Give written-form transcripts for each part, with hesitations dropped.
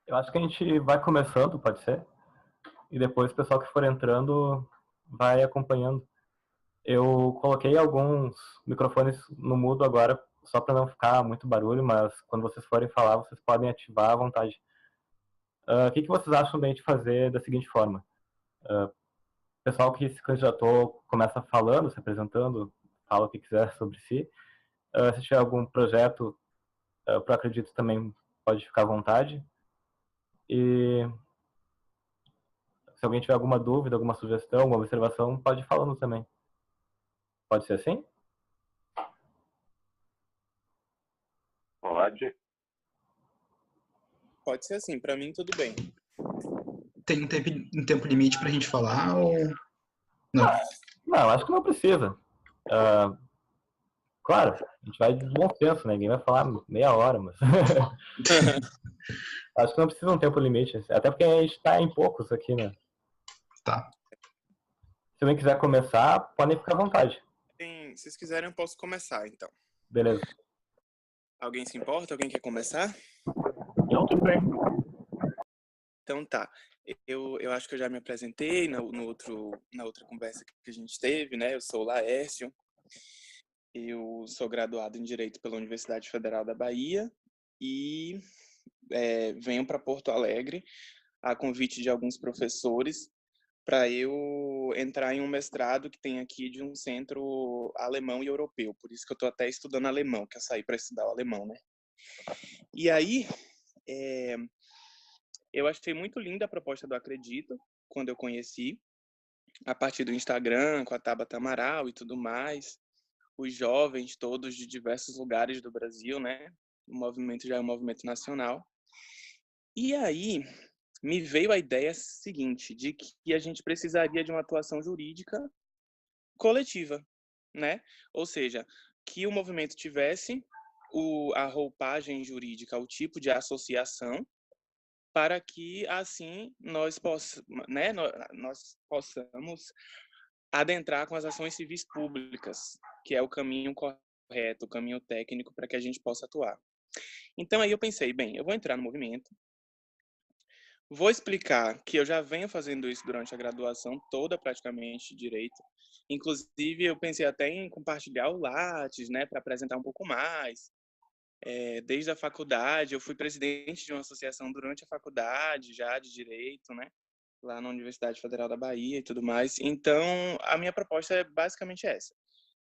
Eu acho que a gente vai começando, pode ser? E depois o pessoal que for entrando vai acompanhando. Eu coloquei alguns microfones no mudo agora, só para não ficar muito barulho, mas quando vocês forem falar, vocês podem ativar à vontade. O que vocês acham da gente fazer da seguinte forma? O pessoal que se candidatou começa falando, se apresentando, fala o que quiser sobre si. Se tiver algum projeto, eu acredito também pode ficar à vontade. E se alguém tiver alguma dúvida, alguma sugestão, alguma observação, pode ir falando também. Pode ser assim? Pode. Pode ser assim, para mim tudo bem. Tem um tempo limite pra gente falar ou não? Não, acho que não precisa. Claro, a gente vai de bom senso, né? Ninguém vai falar meia hora, mas acho que não precisa um tempo limite. Até porque a gente tá em poucos aqui, né? Tá. Se alguém quiser começar, podem ficar à vontade. Se vocês quiserem, eu posso começar, então. Beleza. Alguém se importa? Alguém quer começar? Não, tudo bem. Então tá. Eu acho que eu já me apresentei na outra conversa que a gente teve, né? Eu sou o Laércio. Eu sou graduado em Direito pela Universidade Federal da Bahia e venho para Porto Alegre a convite de alguns professores para eu entrar em um mestrado que tem aqui de um centro alemão e europeu. Por isso que eu estou até estudando alemão, que eu saí para estudar o alemão, né? E aí, eu achei muito linda a proposta do Acredito, quando eu conheci, a partir do Instagram, com a Tabata Amaral e tudo mais, os jovens todos de diversos lugares do Brasil, né? O movimento já é um movimento nacional. E aí, me veio a ideia seguinte, de que a gente precisaria de uma atuação jurídica coletiva, né? Ou seja, que o movimento tivesse a roupagem jurídica, o tipo de associação, para que, assim, nós possamos adentrar com as ações civis públicas, que é o caminho correto, o caminho técnico para que a gente possa atuar. Então, aí eu pensei, bem, eu vou entrar no movimento, vou explicar que eu já venho fazendo isso durante a graduação toda, praticamente, de direito. Inclusive, eu pensei até em compartilhar o Lattes, né, para apresentar um pouco mais. Desde a faculdade, eu fui presidente de uma associação durante a faculdade, já de direito, né, lá na Universidade Federal da Bahia e tudo mais. Então, a minha proposta é basicamente essa.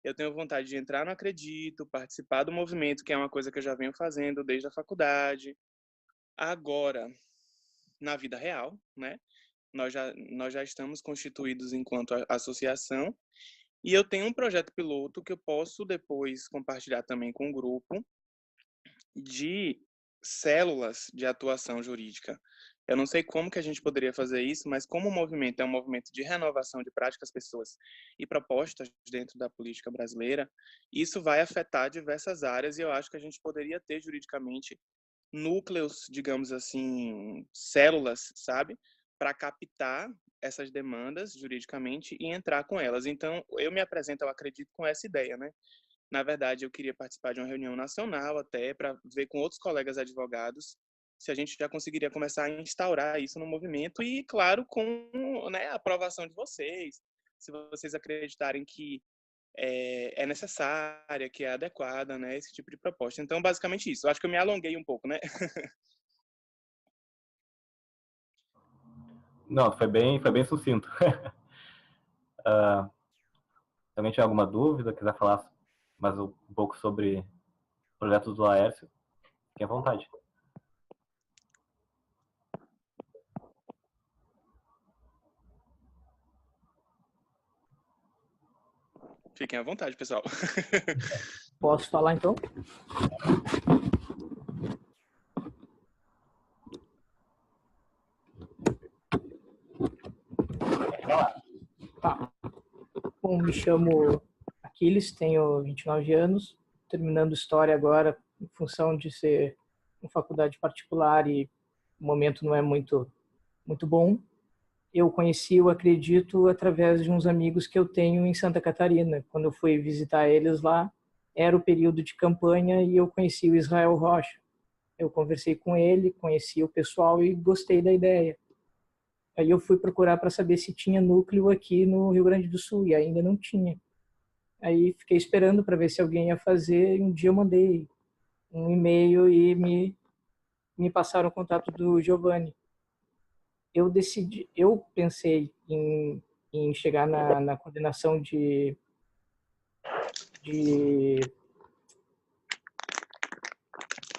Eu tenho vontade de entrar no Acredito, participar do movimento, que é uma coisa que eu já venho fazendo desde a faculdade. Agora, na vida real, né? Nós já estamos constituídos enquanto associação e eu tenho um projeto piloto que eu posso depois compartilhar também com o grupo de células de atuação jurídica. Eu não sei como que a gente poderia fazer isso, mas como o movimento é um movimento de renovação de práticas, pessoas e propostas dentro da política brasileira, isso vai afetar diversas áreas e eu acho que a gente poderia ter juridicamente núcleos, digamos assim, células, sabe? Para captar essas demandas juridicamente e entrar com elas. Então, eu me apresento, eu acredito, com essa ideia, né? Na verdade, eu queria participar de uma reunião nacional até para ver com outros colegas advogados se a gente já conseguiria começar a instaurar isso no movimento e, claro, com, né, a aprovação de vocês, se vocês acreditarem que é necessária, que é adequada, né, esse tipo de proposta. Então, basicamente isso. Eu acho que eu me alonguei um pouco, né? Não, foi bem sucinto. Se alguém tiver alguma dúvida, quiser falar mais um pouco sobre o projeto do Laércio, fique à vontade. Fiquem à vontade, pessoal. Posso falar, então? Tá. Bom, me chamo Aquiles, tenho 29 anos, terminando História agora, em função de ser uma faculdade particular e o momento não é muito bom. Eu conheci o Acredito através de uns amigos que eu tenho em Santa Catarina. Quando eu fui visitar eles lá, era o período de campanha e eu conheci o Israel Rocha. Eu conversei com ele, conheci o pessoal e gostei da ideia. Aí eu fui procurar para saber se tinha núcleo aqui no Rio Grande do Sul e ainda não tinha. Aí fiquei esperando para ver se alguém ia fazer e um dia eu mandei um e-mail e me passaram o contato do Giovanni. Eu pensei em chegar na coordenação de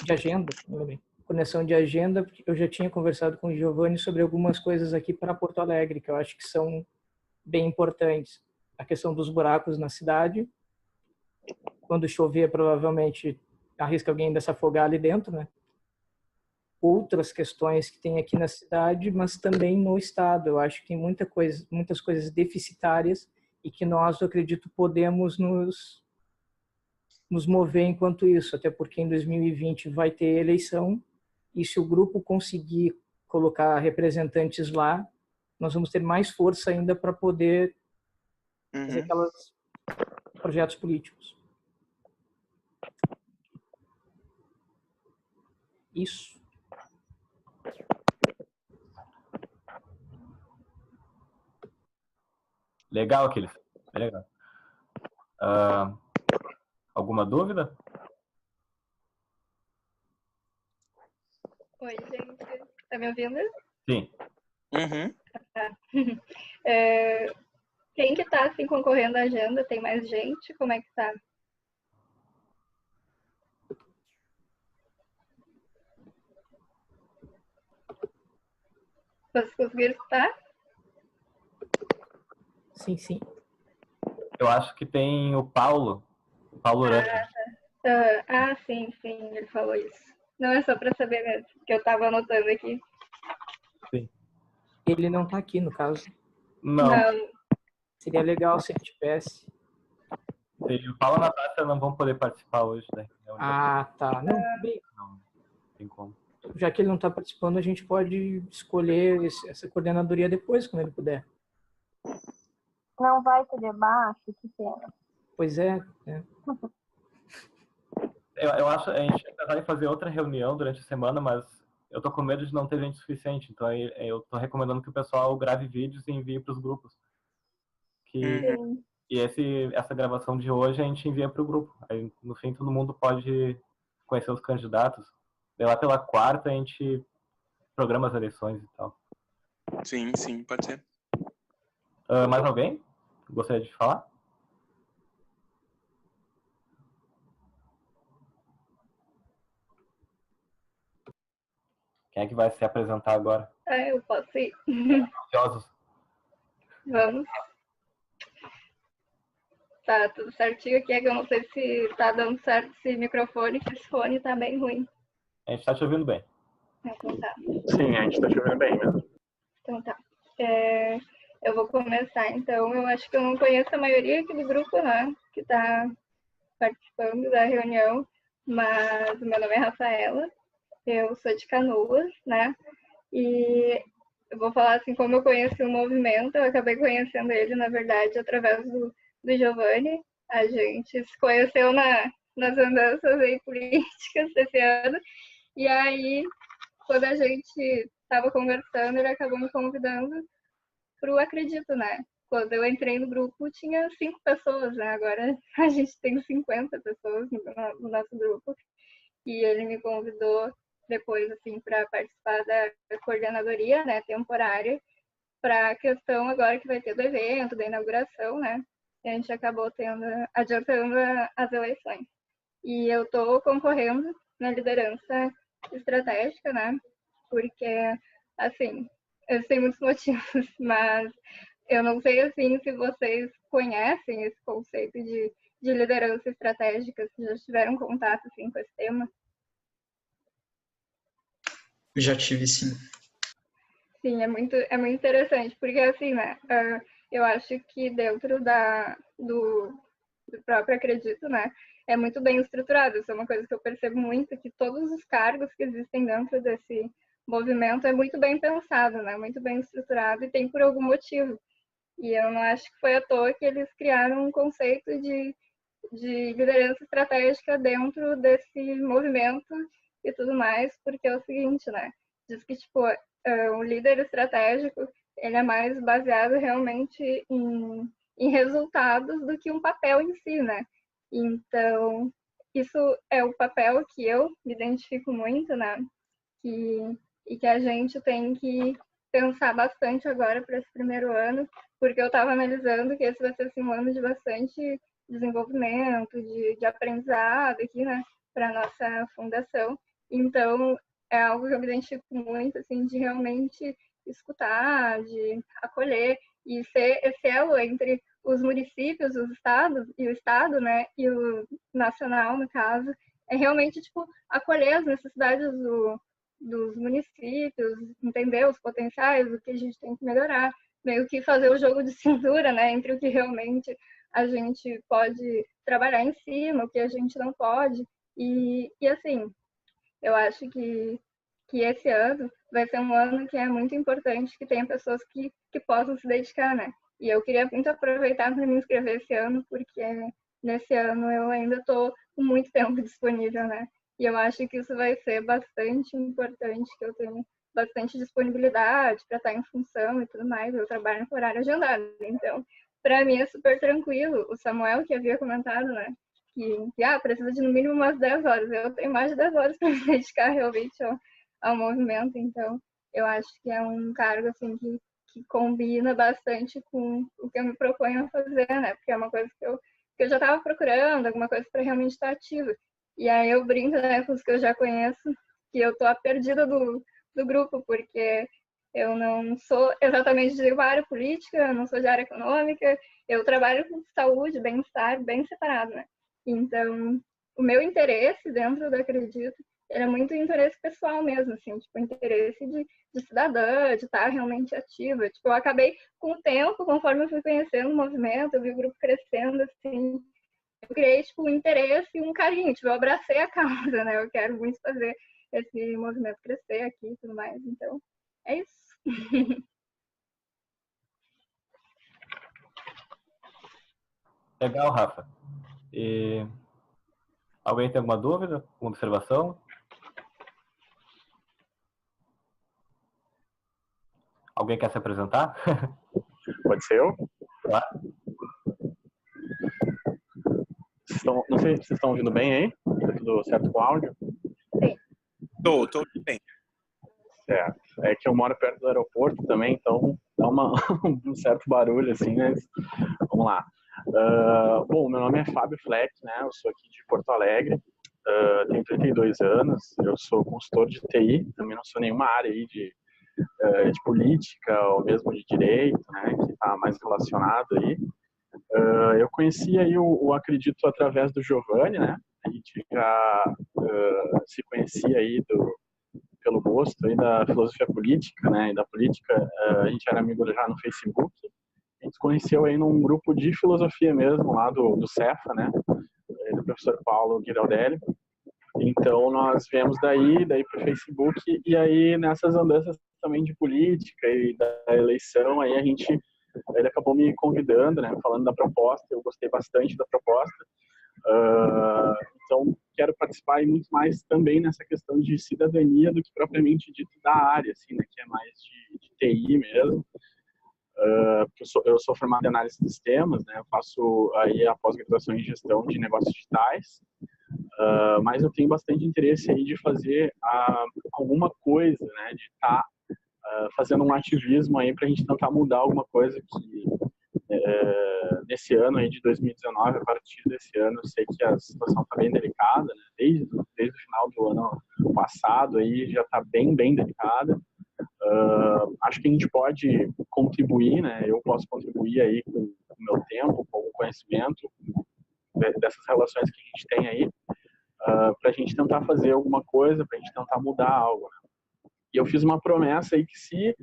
agenda, não lembrei. Coordenação de agenda, porque eu já tinha conversado com o Giovanni sobre algumas coisas aqui para Porto Alegre, que eu acho que são bem importantes. A questão dos buracos na cidade. Quando chover, provavelmente arrisca alguém ainda se afogar ali dentro, né? Outras questões que tem aqui na cidade, mas também no estado. Eu acho que tem muitas coisas deficitárias e que nós, eu acredito, podemos nos mover enquanto isso, até porque em 2020 vai ter eleição e se o grupo conseguir colocar representantes lá, nós vamos ter mais força ainda para poder fazer aqueles projetos políticos. Isso. Legal, Aquiles. Legal. Alguma dúvida? Oi, gente. Tá me ouvindo? Sim. Tá. Quem que tá assim concorrendo à agenda? Tem mais gente? Como é que tá? Vocês conseguiram escutar? Sim, sim. Eu acho que tem o Paulo Urânia. Sim, ele falou isso. Não, é só para saber mesmo, que eu tava anotando aqui. Sim. Ele não tá aqui, no caso. Não. Seria legal se ele tivesse. Sim, o Paulo e a Natácia não vão poder participar hoje da reunião. Tá. Não, bem, Não tem como. já que ele não está participando, a gente pode escolher essa coordenadoria depois, quando ele puder. Não vai ter debate? Que pena. Pois é. Eu acho a gente vai tentar fazer outra reunião durante a semana, mas eu tô com medo de não ter gente suficiente. Então eu tô recomendando que o pessoal grave vídeos e envie para os grupos. E essa gravação de hoje a gente envia para o grupo. Aí, no fim, todo mundo pode conhecer os candidatos. Daí lá pela quarta a gente programa as eleições e tal. Sim, pode ser. Mais alguém gostaria de falar? Quem é que vai se apresentar agora? Eu posso ir. Ansiosos. Vamos. Tá tudo certinho aqui, é que eu não sei se tá dando certo esse microfone, que esse fone tá bem ruim. A gente tá te ouvindo bem. Então tá. Sim, a gente tá te ouvindo bem mesmo. Então tá. Eu vou começar, então. Eu acho que eu não conheço a maioria aqui do grupo, né? Que tá participando da reunião. Mas o meu nome é Rafaela. Eu sou de Canoas, né? E eu vou falar assim, como eu conheci o movimento, eu acabei conhecendo ele, na verdade, através do Giovanni. A gente se conheceu nas andanças aí políticas desse ano. E aí, quando a gente estava conversando, ele acabou me convidando para o Acredito, né? Quando eu entrei no grupo, tinha 5 pessoas, né? Agora a gente tem 50 pessoas no nosso grupo. E ele me convidou depois, assim, para participar da coordenadoria, né, temporária, para a questão agora que vai ter do evento, da inauguração, né? E a gente acabou adiantando as eleições. E eu estou concorrendo na liderança estratégica, né? Porque, assim, eu sei muitos motivos, mas eu não sei, assim, se vocês conhecem esse conceito de liderança estratégica, se já tiveram contato, assim, com esse tema. Eu já tive, sim. Sim, é muito interessante, porque assim, né, eu acho que dentro do próprio Acredito, né, é muito bem estruturado. Isso é uma coisa que eu percebo muito, que todos os cargos que existem dentro desse movimento é muito bem pensado, né, muito bem estruturado e tem por algum motivo. E eu não acho que foi à toa que eles criaram um conceito de liderança estratégica dentro desse movimento e tudo mais, porque é o seguinte, né? Diz que, tipo, o líder estratégico, ele é mais baseado realmente em resultados do que um papel em si, né? Então, isso é o papel que eu me identifico muito, né? E que a gente tem que pensar bastante agora para esse primeiro ano, porque eu estava analisando que esse vai ser assim, um ano de bastante desenvolvimento, de aprendizado aqui, né, para a nossa fundação. Então, é algo que eu me identifico muito, assim, de realmente escutar, de acolher e ser esse elo entre os municípios, os estados e o estado, né, e o nacional, no caso, é realmente, tipo, acolher as necessidades dos municípios, entender os potenciais, o que a gente tem que melhorar, meio que fazer o jogo de cintura, né, entre o que realmente a gente pode trabalhar em cima, o que a gente não pode, e assim, eu acho que esse ano vai ser um ano que é muito importante, que tenha pessoas que possam se dedicar, né, e eu queria muito aproveitar para me inscrever esse ano, porque nesse ano eu ainda estou com muito tempo disponível, né, e eu acho que isso vai ser bastante importante, que eu tenho bastante disponibilidade para estar em função e tudo mais. Eu trabalho no horário agendado, então, para mim é super tranquilo. O Samuel, que havia comentado, né, que precisa de no mínimo umas 10 horas. Eu tenho mais de 10 horas para me dedicar realmente ao movimento, então, eu acho que é um cargo, assim, que combina bastante com o que eu me proponho a fazer, né, porque é uma coisa que eu já estava procurando, alguma coisa para realmente estar ativa. E aí eu brinco, né, com os que eu já conheço, que eu tô a perdida do grupo, porque eu não sou exatamente de uma área política, eu não sou de área econômica, eu trabalho com saúde, bem-estar, bem separado, né? Então, o meu interesse dentro do Acredito era muito interesse pessoal mesmo, assim, tipo, interesse de cidadã, de estar realmente ativa. Tipo, eu acabei com o tempo, conforme eu fui conhecendo o movimento, eu vi o grupo crescendo, assim, eu criei, tipo, um interesse e um carinho, tipo, eu abracei a causa, né? Eu quero muito fazer esse movimento crescer aqui e tudo mais, então, é isso. Legal, Rafa. E alguém tem alguma dúvida, alguma observação? Alguém quer se apresentar? Pode ser eu? Claro. Não sei se vocês estão ouvindo bem aí. Tá tudo certo com o áudio? Sim. Tô bem. Certo. É que eu moro perto do aeroporto também, então dá um certo barulho, assim, né? Vamos lá. Bom, meu nome é Fábio Fleck, né? Eu sou aqui de Porto Alegre. Tenho 32 anos. Eu sou consultor de TI. Também não sou nenhuma área aí de política ou mesmo de direito, né? Que está mais relacionado aí. Eu conheci aí o Acredito através do Giovanni, né? A gente já se conhecia aí pelo gosto aí da filosofia política, né? E da política, a gente era amigo já no Facebook. A gente se conheceu aí num grupo de filosofia mesmo, lá do Cefa, né? Do professor Paulo Ghiraldelli. Então, nós viemos daí para o Facebook, e aí nessas andanças também de política e da eleição, aí ele acabou me convidando, né, falando da proposta. Eu gostei bastante da proposta, então quero participar aí muito mais também nessa questão de cidadania do que propriamente dito da área, assim, né, que é mais de TI mesmo. Eu sou formado em análise de sistemas, né, eu faço aí a pós-graduação em gestão de negócios digitais, mas eu tenho bastante interesse aí de fazer alguma coisa, né, de estar fazendo um ativismo aí para a gente tentar mudar alguma coisa que nesse ano aí de 2019, a partir desse ano, eu sei que a situação está bem delicada, né? Desde o final do ano passado aí já está bem delicada. Acho que a gente pode contribuir, né? Eu posso contribuir aí com o meu tempo, com o conhecimento dessas relações que a gente tem aí, para a gente tentar fazer alguma coisa, para a gente tentar mudar algo, né? E eu fiz uma promessa aí que se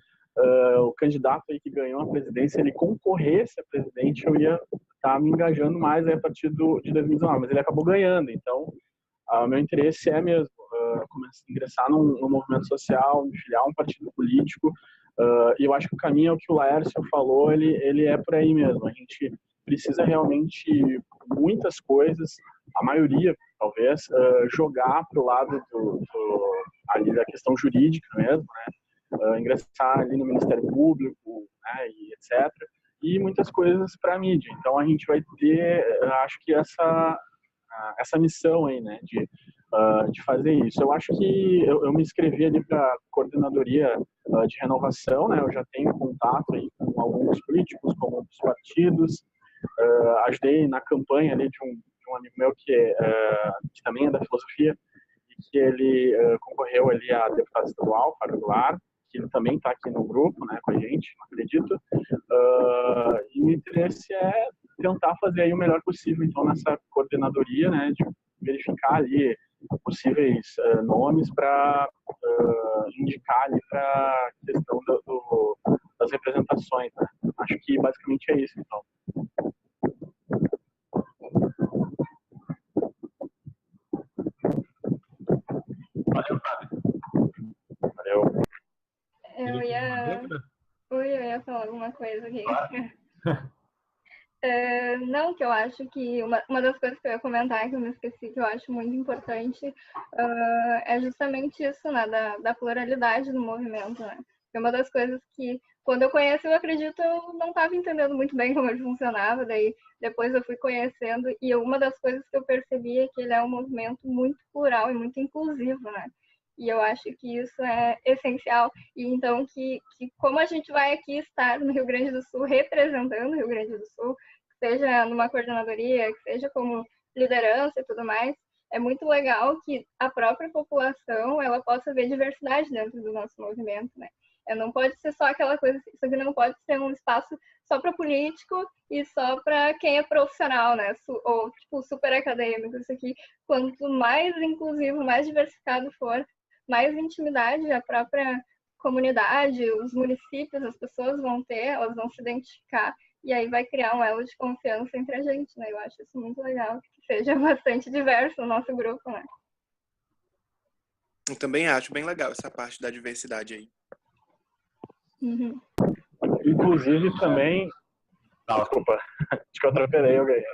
o candidato aí que ganhou a presidência, ele concorresse a presidente, eu ia estar me engajando mais aí a partir de 2019, mas ele acabou ganhando, então meu interesse é mesmo ingressar num movimento social, me filiar a um partido político, e eu acho que o caminho é o que o Laércio falou, ele é por aí mesmo. A gente precisa realmente muitas coisas, a maioria, talvez, talvez, jogar para o lado ali da questão jurídica mesmo, né? Ingressar ali no Ministério Público, né? E etc. E muitas coisas para a mídia. Então a gente vai ter, acho que essa missão aí, né? De fazer isso. Eu acho que eu me inscrevi ali para a coordenadoria de renovação, né? Eu já tenho contato aí com alguns políticos, com alguns partidos. Ajudei na campanha ali de um amigo meu que também é da filosofia e que ele concorreu ali a deputado estadual, Fábio Goulart, que ele também está aqui no grupo, né, com a gente, não acredito. E o interesse é tentar fazer aí o melhor possível, então, nessa coordenadoria, né, de verificar ali possíveis nomes para indicar ali para a questão das representações, né. Acho que basicamente é isso, então. Valeu, Fábio. Valeu. Eu ia falar alguma coisa aqui. Não, que eu acho que uma das coisas que eu ia comentar, que eu me esqueci, que eu acho muito importante, é justamente isso, né, da pluralidade do movimento, né? É uma das coisas que, quando eu conheci, eu acredito, eu não estava entendendo muito bem como ele funcionava, daí depois eu fui conhecendo, e uma das coisas que eu percebi é que ele é um movimento muito plural e muito inclusivo, né? E eu acho que isso é essencial. E então, que como a gente vai aqui estar no Rio Grande do Sul, representando o Rio Grande do Sul, seja numa coordenadoria, que seja como liderança e tudo mais, é muito legal que a própria população ela possa ver diversidade dentro do nosso movimento, né? Não pode ser só aquela coisa, isso aqui não pode ser um espaço só para político e só para quem é profissional, né? Ou tipo super acadêmico. Isso aqui, quanto mais inclusivo, mais diversificado for, mais intimidade a própria comunidade, os municípios, as pessoas vão ter, elas vão se identificar e aí vai criar um elo de confiança entre a gente, né? Eu acho isso muito legal, que seja bastante diverso o nosso grupo, né? Eu também acho bem legal essa parte da diversidade aí. Uhum. Inclusive também... Desculpa, acho que eu atropelei alguém.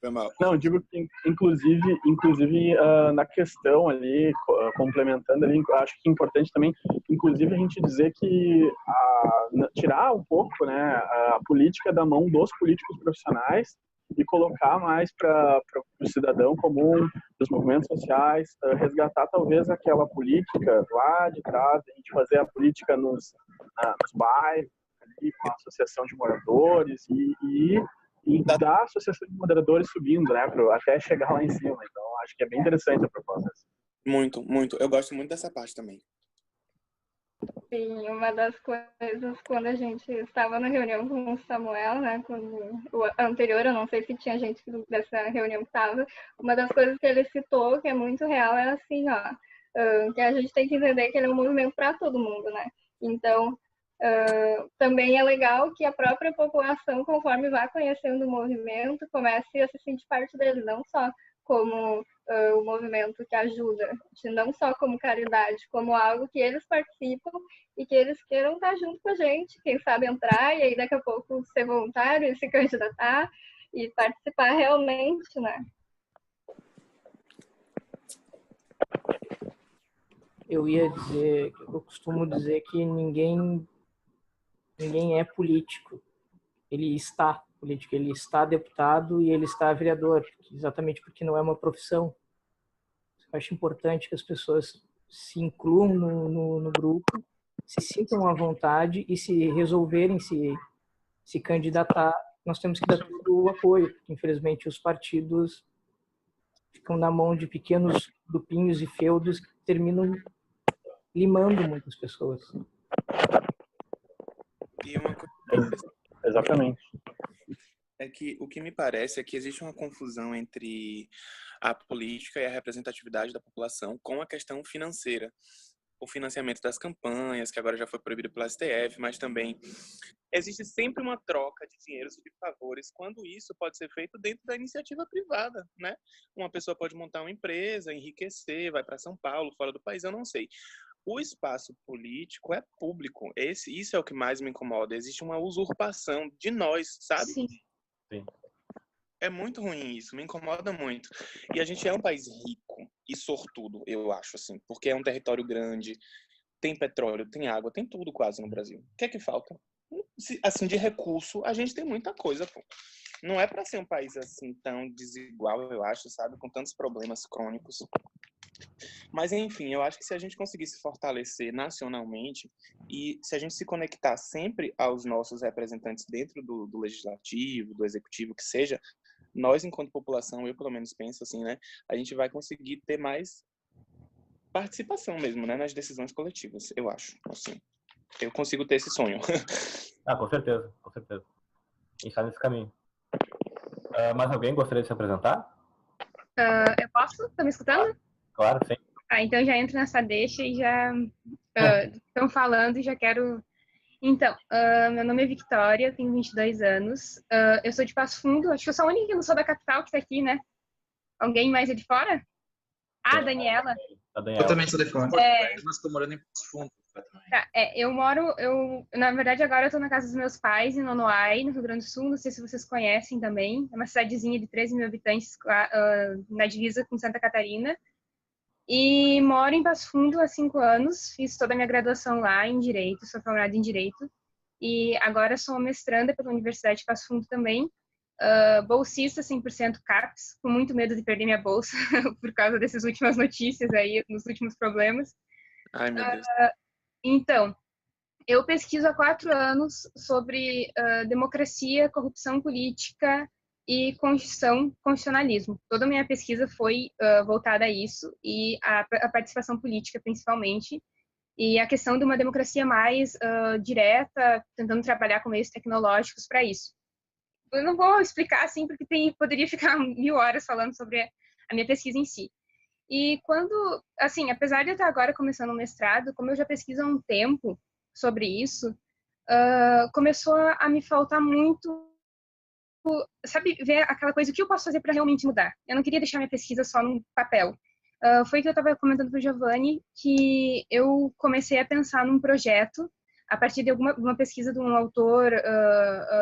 Foi mal. Não, digo que inclusive na questão ali, complementando ali, acho que é importante também, inclusive a gente dizer que tirar um pouco, né, a política da mão dos políticos profissionais e colocar mais para o cidadão comum, dos movimentos sociais, resgatar talvez aquela política lá de trás, a gente fazer a política nos bairros, ali, com a associação de moradores e da associação de moderadores subindo, né, até chegar lá em cima. Então, acho que é bem interessante a proposta. Muito, muito. Eu gosto muito dessa parte também. Sim, uma das coisas, quando a gente estava na reunião com o Samuel, né, o anterior, eu não sei se tinha gente dessa reunião que estava, uma das coisas que ele citou, que é muito real, é assim, ó, que a gente tem que entender que ele é um movimento para todo mundo, né? Então, também é legal que a própria população, conforme vá conhecendo o movimento, comece a se sentir parte dele, não só como o movimento que ajuda, não só como caridade, como algo que eles participam e que eles queiram estar junto com a gente, quem sabe entrar e aí daqui a pouco ser voluntário e se candidatar e participar realmente, né? Eu ia dizer, eu costumo dizer que ninguém é político. Ele está político, ele está deputado e ele está vereador, exatamente porque não é uma profissão. Eu acho importante que as pessoas se incluam no grupo, se sintam à vontade e se resolverem se candidatar, nós temos que dar todo o apoio, porque infelizmente os partidos ficam na mão de pequenos grupinhos e feudos que terminam limando muitas pessoas. E uma coisa Exatamente. é que o que me parece é que existe uma confusão entre a política e a representatividade da população com a questão financeira. O financiamento das campanhas, que agora já foi proibido pela STF, mas também existe sempre uma troca de dinheiros e de favores, quando isso pode ser feito dentro da iniciativa privada, né? Uma pessoa pode montar uma empresa, enriquecer, vai para São Paulo, fora do país, eu não sei. O espaço político é público. Isso é o que mais me incomoda. Existe uma usurpação de nós, sabe? Sim. Sim. É muito ruim isso, me incomoda muito. E a gente é um país rico e sortudo, eu acho, assim, porque é um território grande, tem petróleo, tem água, tem tudo quase no Brasil. O que é que falta? Assim, de recurso, a gente tem muita coisa, pô. Não é para ser um país assim tão desigual, eu acho, sabe? Com tantos problemas crônicos. Mas, enfim, eu acho que se a gente conseguir se fortalecer nacionalmente e se a gente se conectar sempre aos nossos representantes dentro do legislativo, do executivo, que seja, nós, enquanto população, eu pelo menos penso assim, né? A gente vai conseguir ter mais participação mesmo, né? Nas decisões coletivas, eu acho. Assim, eu consigo ter esse sonho. Ah, com certeza, com certeza. A gente está nesse caminho. Mas alguém gostaria de se apresentar? Eu posso? Tá me escutando? Claro, sim. Então já entro nessa deixa e já estão falando e já quero... Então, meu nome é Victoria, tenho 22 anos. Eu sou de Passo Fundo, acho que eu sou a única que não sou da capital que tá aqui, né? Alguém mais é de fora? Ah, Daniela. A Eu Daniela. também sou de fora. Mas tô morando em Passo Fundo. Tá, na verdade agora eu tô na casa dos meus pais, em Nonoai, no Rio Grande do Sul, não sei se vocês conhecem também, é uma cidadezinha de 13 mil habitantes na divisa com Santa Catarina, e moro em Passo Fundo há 5 anos, fiz toda a minha graduação lá em Direito, sou formada em Direito, e agora sou mestranda pela Universidade de Passo Fundo também, bolsista 100% CAPES, com muito medo de perder minha bolsa por causa dessas últimas notícias aí, nos últimos problemas. Ai, meu Deus. Então, eu pesquiso há 4 anos sobre democracia, corrupção política e constitucionalismo. Toda a minha pesquisa foi voltada a isso, e a participação política, principalmente, e a questão de uma democracia mais direta, tentando trabalhar com meios tecnológicos para isso. Eu não vou explicar assim, porque poderia ficar 1000 horas falando sobre a minha pesquisa em si. E quando, assim, apesar de eu estar agora começando o mestrado, como eu já pesquiso há um tempo sobre isso, começou a me faltar muito, sabe, ver aquela coisa, o que eu posso fazer para realmente mudar. Eu não queria deixar minha pesquisa só no papel. Foi que eu estava comentando para o Giovanni que eu comecei a pensar num projeto a partir de uma pesquisa de um autor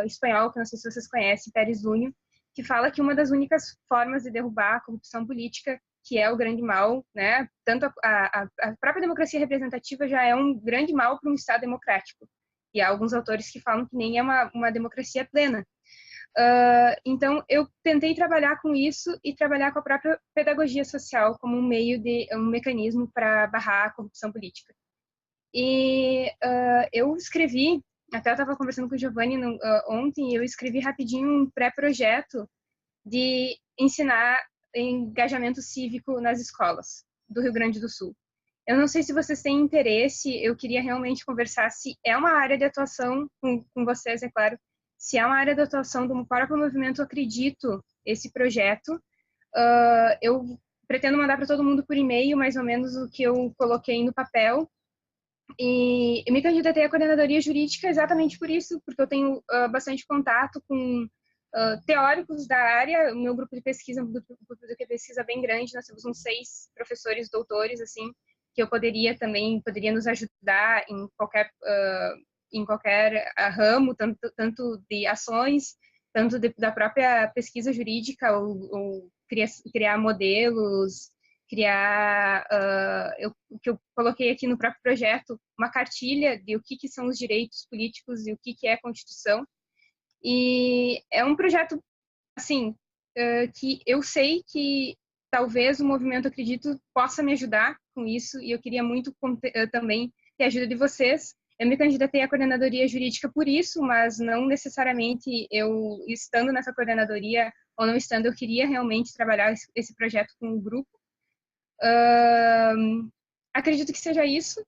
espanhol, que não sei se vocês conhecem, Pérez Zúñiga, que fala que uma das únicas formas de derrubar a corrupção política, que é o grande mal, né? Tanto a própria democracia representativa já é um grande mal para um Estado democrático. E há alguns autores que falam que nem é uma democracia plena. Então, eu tentei trabalhar com isso e trabalhar com a própria pedagogia social como um mecanismo para barrar a corrupção política. E eu escrevi, até eu estava conversando com o Giovanni ontem, eu escrevi rapidinho um pré-projeto de ensinar engajamento cívico nas escolas do Rio Grande do Sul. Eu não sei se vocês têm interesse, eu queria realmente conversar se é uma área de atuação com vocês, é claro, se é uma área de atuação do próprio movimento Acredito, esse projeto. Eu pretendo mandar para todo mundo por e-mail, mais ou menos, o que eu coloquei no papel. E eu me candidatei à coordenadoria jurídica exatamente por isso, porque eu tenho bastante contato com teóricos da área. O meu grupo de pesquisa, um grupo de pesquisa bem grande, nós temos uns 6 professores doutores, assim, que eu poderia nos ajudar em qualquer ramo, tanto de ações, tanto da própria pesquisa jurídica, ou criar modelos, criar, o que eu coloquei aqui no próprio projeto, uma cartilha de o que são os direitos políticos e o que é a Constituição. E é um projeto, assim, que eu sei que talvez o movimento Acredito possa me ajudar com isso, e eu queria muito também ter a ajuda de vocês. Eu me candidatei à coordenadoria jurídica por isso, mas não necessariamente eu estando nessa coordenadoria ou não estando, eu queria realmente trabalhar esse projeto com o grupo. Acredito que seja isso.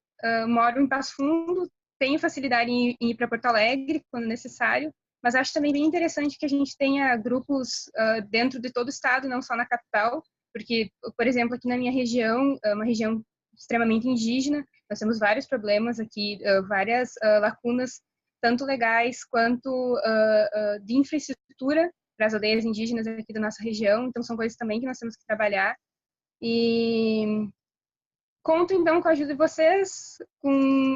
Moro em Passo Fundo, tenho facilidade em ir para Porto Alegre quando necessário, mas acho também bem interessante que a gente tenha grupos dentro de todo o estado, não só na capital, porque, por exemplo, aqui na minha região, uma região extremamente indígena, nós temos vários problemas aqui, várias lacunas, tanto legais quanto de infraestrutura para as aldeias indígenas aqui da nossa região, então são coisas também que nós temos que trabalhar. E conto então com a ajuda de vocês,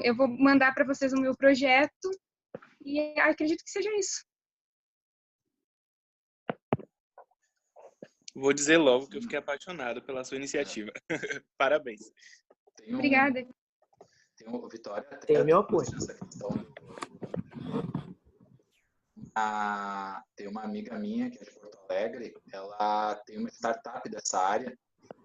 eu vou mandar para vocês o meu projeto e acredito que seja isso. Vou dizer logo que eu fiquei apaixonado pela sua iniciativa. Parabéns. Obrigada. Vitória, Tem meu apoio. Essa questão tem uma amiga minha que é de Porto Alegre, ela tem uma startup dessa área.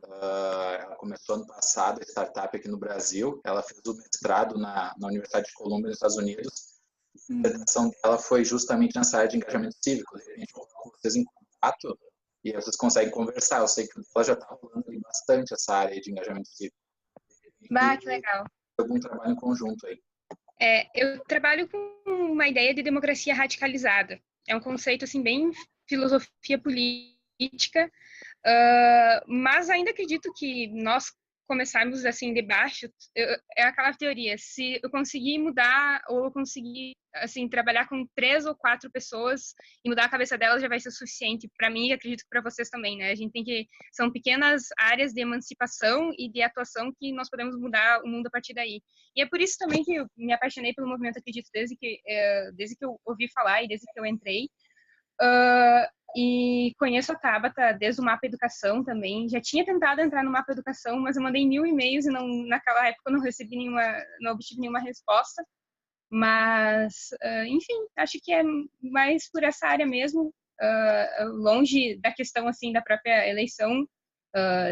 Ela começou ano passado a startup aqui no Brasil. Ela fez o mestrado na Universidade de Columbia, nos Estados Unidos. A apresentação dela foi justamente nessa área de engajamento cívico. De repente, eu coloco vocês em contato e vocês conseguem conversar. Eu sei que ela já está rolando ali bastante essa área de engajamento cívico. Bah, que legal. Algum trabalho em conjunto aí. Eu trabalho com uma ideia de democracia radicalizada. É um conceito assim bem filosofia política, mas ainda acredito que nós começarmos assim de baixo, é aquela teoria, se eu conseguir mudar ou eu conseguir assim trabalhar com 3 ou 4 pessoas e mudar a cabeça delas já vai ser suficiente para mim e acredito que para vocês também, né? A gente tem que são pequenas áreas de emancipação e de atuação que nós podemos mudar o mundo a partir daí. E é por isso também que eu me apaixonei pelo movimento, acredito, desde que eu ouvi falar e desde que eu entrei. E conheço a Tabata desde o Mapa Educação também. Já tinha tentado entrar no Mapa Educação, mas eu mandei 1000 e-mails e naquela época eu não obtive nenhuma resposta. Mas, enfim, acho que é mais por essa área mesmo, longe da questão assim da própria eleição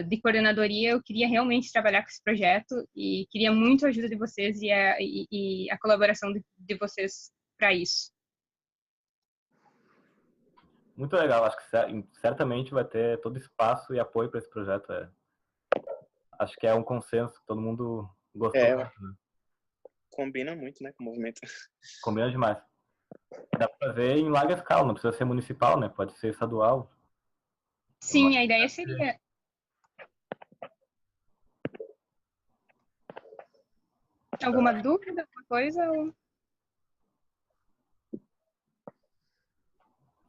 de coordenadoria. Eu queria realmente trabalhar com esse projeto e queria muito a ajuda de vocês e a colaboração de vocês para isso. Muito legal, acho que certamente vai ter todo espaço e apoio para esse projeto. Acho que é um consenso, todo mundo gostou. Né? Combina muito, né, com o movimento. Combina demais. Dá para fazer em larga escala, não precisa ser municipal, né? Pode ser estadual. Sim, a ideia seria... Alguma dúvida, alguma coisa?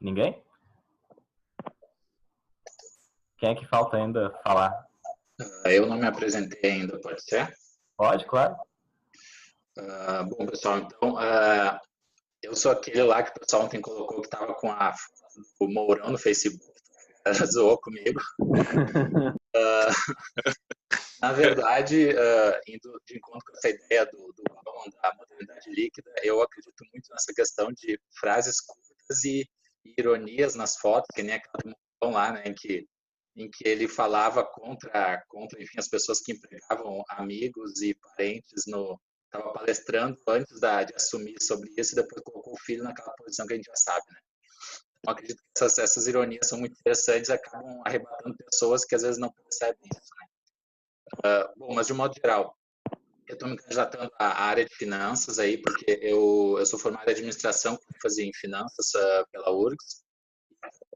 Ninguém? Quem é que falta ainda falar? Eu não me apresentei ainda, pode ser? Pode, claro. Bom, pessoal, então, eu sou aquele lá que o pessoal ontem colocou que estava com o Mourão no Facebook, zoou comigo. Na verdade, indo de encontro com essa ideia da modernidade líquida, eu acredito muito nessa questão de frases curtas e ironias nas fotos, que nem aquela do Mourão lá, né, em que ele falava contra enfim, as pessoas que empregavam amigos e parentes estava palestrando antes de assumir sobre isso e depois colocou o filho naquela posição que a gente já sabe, né? Então, acredito que essas ironias são muito interessantes e acabam arrebatando pessoas que às vezes não percebem isso, né? Bom, mas de um modo geral, eu estou me candidatando à área de finanças aí, porque eu sou formado em administração, com ênfase em finanças pela URGS.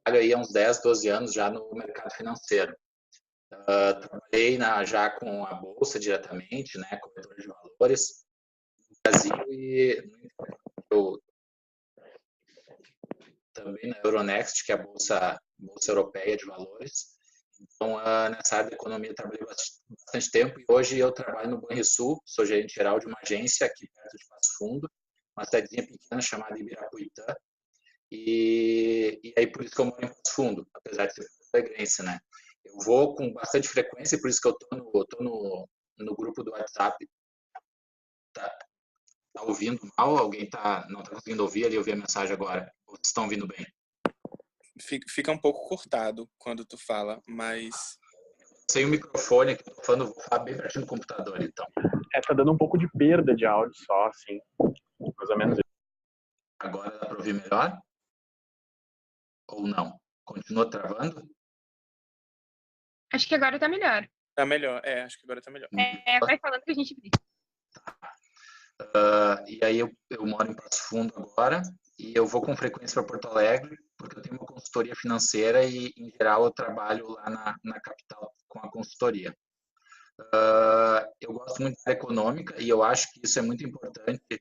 Trabalho aí há uns 10, 12 anos já no mercado financeiro. Trabalhei já com a Bolsa diretamente, né, corretora de valores no Brasil e eu, também na Euronext, que é a Bolsa Europeia de Valores. Então, nessa área da economia, eu trabalhei bastante tempo e hoje eu trabalho no Banrisul, sou gerente geral de uma agência aqui perto de Passo Fundo, uma cidadezinha pequena chamada Ibirapuitã. E aí, por isso que eu moro em Passo Fundo, apesar de ser alegrense, né? Eu vou com bastante frequência, por isso que eu tô no grupo do WhatsApp. Tá ouvindo mal? Alguém não tá conseguindo ouvir ali? Eu vi a mensagem agora. Ou vocês estão ouvindo bem? Fica um pouco cortado quando tu fala, mas... Sem o microfone aqui, tô falando, vou falar bem pertinho do computador, então. Tá dando um pouco de perda de áudio só, assim. Mais ou menos isso. Agora dá para ouvir melhor? Ou não? Continua travando? Acho que agora tá melhor. Tá melhor, acho que agora tá melhor. Vai falando que a gente vê. E aí eu moro em Passo Fundo agora e eu vou com frequência para Porto Alegre porque eu tenho uma consultoria financeira e, em geral, eu trabalho lá na capital com a consultoria. Eu gosto muito da área econômica e eu acho que isso é muito importante para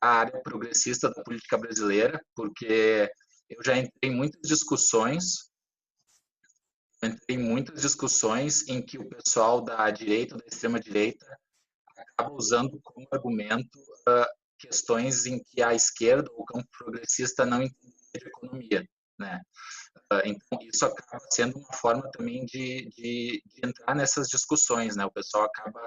a área progressista da política brasileira, porque eu já entrei em muitas discussões em que o pessoal da direita ou da extrema-direita acaba usando como argumento questões em que a esquerda ou o campo progressista não entende de economia, né? Então, isso acaba sendo uma forma também de entrar nessas discussões, né? O pessoal acaba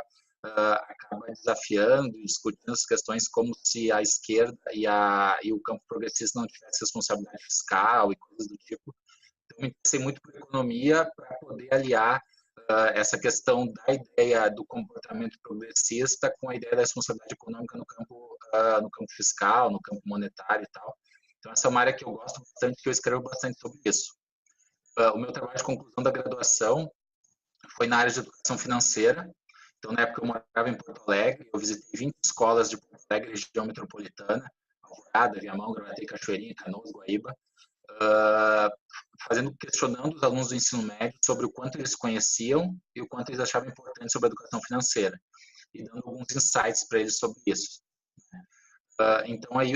desafiando, discutindo as questões como se a esquerda e o campo progressista não tivessem responsabilidade fiscal e coisas do tipo. Então, me interessei muito por economia para poder aliar essa questão da ideia do comportamento progressista com a ideia da responsabilidade econômica no campo fiscal, no campo monetário e tal. Então, essa é uma área que eu gosto bastante, que eu escrevo bastante sobre isso. O meu trabalho de conclusão da graduação foi na área de educação financeira. Então, na época, eu morava em Porto Alegre, eu visitei 20 escolas de Porto Alegre, região metropolitana, Alvorada, Viamão, Gravataí, Cachoeirinha, Canoas, Guaíba, questionando os alunos do ensino médio sobre o quanto eles conheciam e o quanto eles achavam importante sobre a educação financeira, e dando alguns insights para eles sobre isso. Então, aí,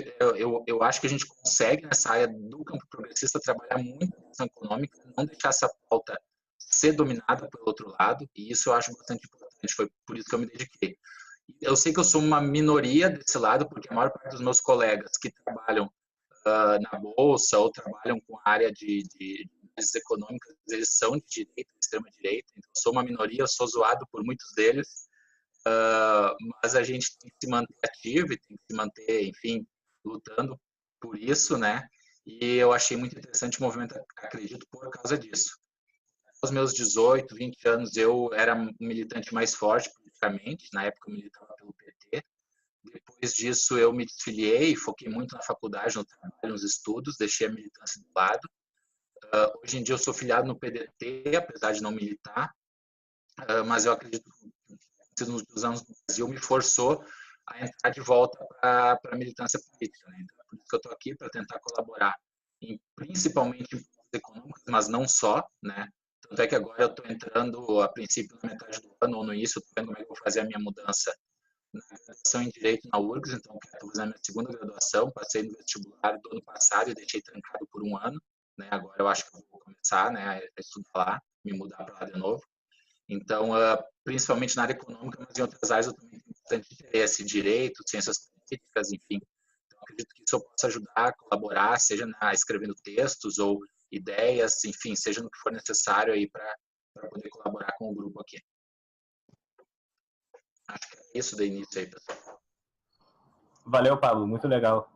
eu acho que a gente consegue, nessa área do campo progressista, trabalhar muito a questão econômica, não deixar essa pauta ser dominada pelo outro lado, e isso eu acho bastante importante, foi por isso que eu me dediquei. Eu sei que eu sou uma minoria desse lado, porque a maior parte dos meus colegas que trabalham na bolsa ou trabalham com a área de econômicas, eles são de direita, de extrema direita, então eu sou uma minoria, eu sou zoado por muitos deles, mas a gente tem que se manter ativo e tem que se manter, enfim, lutando por isso, né? E eu achei muito interessante o movimento, acredito, por causa disso. Aos meus 18, 20 anos, eu era um militante mais forte politicamente, na época eu militava pelo PT. Depois disso, eu me desfiliei, foquei muito na faculdade, no trabalho, nos estudos, deixei a militância de lado. Hoje em dia eu sou filiado no PDT, apesar de não militar, mas eu acredito que nos anos do Brasil me forçou a entrar de volta para a militância política, né? Então, por isso que eu estou aqui, para tentar colaborar, principalmente em econômicos, mas não só, né? Tanto é que agora eu estou entrando, a princípio, na metade do ano ou no início, estou vendo como é que eu vou fazer a minha mudança na graduação em Direito na URGS, então estou fazendo a minha segunda graduação, passei no vestibular do ano passado e deixei trancado por um ano, né? Agora eu acho que eu vou começar, né, a estudar lá, me mudar para lá de novo. Então, principalmente na área econômica, mas em outras áreas eu também tenho bastante interesse, direito, ciências políticas, enfim. Então, acredito que isso eu possa ajudar, colaborar, seja escrevendo textos ou ideias, enfim, seja no que for necessário aí para poder colaborar com o grupo aqui. Acho que é isso de início aí, pessoal. Valeu, Pablo, muito legal.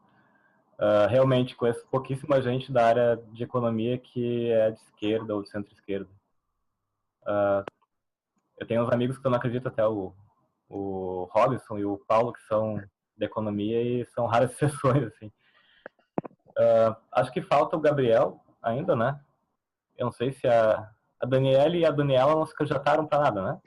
Realmente conheço pouquíssima gente da área de economia que é de esquerda ou de centro-esquerda. Eu tenho uns amigos que eu não acredito, até o Robson e o Paulo, que são de economia, e são raras exceções, assim. Acho que falta o Gabriel ainda, né? Eu não sei se a Daniela e a Daniela não se candidataram para nada, né?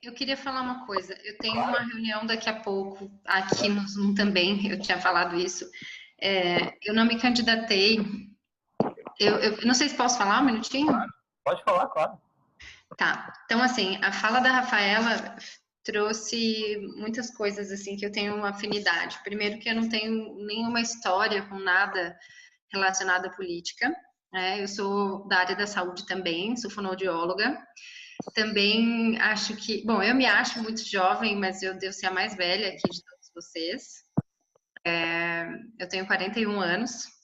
Eu queria falar uma coisa. Eu tenho uma reunião daqui a pouco, aqui no Zoom também, eu tinha falado isso. Eu não me candidatei. Eu não sei se posso falar um minutinho? Pode falar, claro. Tá. Então, assim, a fala da Rafaela trouxe muitas coisas, assim, que eu tenho uma afinidade. Primeiro que eu não tenho nenhuma história com nada relacionado à política, né? Eu sou da área da saúde também, sou fonoaudióloga. Também acho que... Bom, eu me acho muito jovem, mas eu devo ser a mais velha aqui de todos vocês. Eu tenho 41 anos.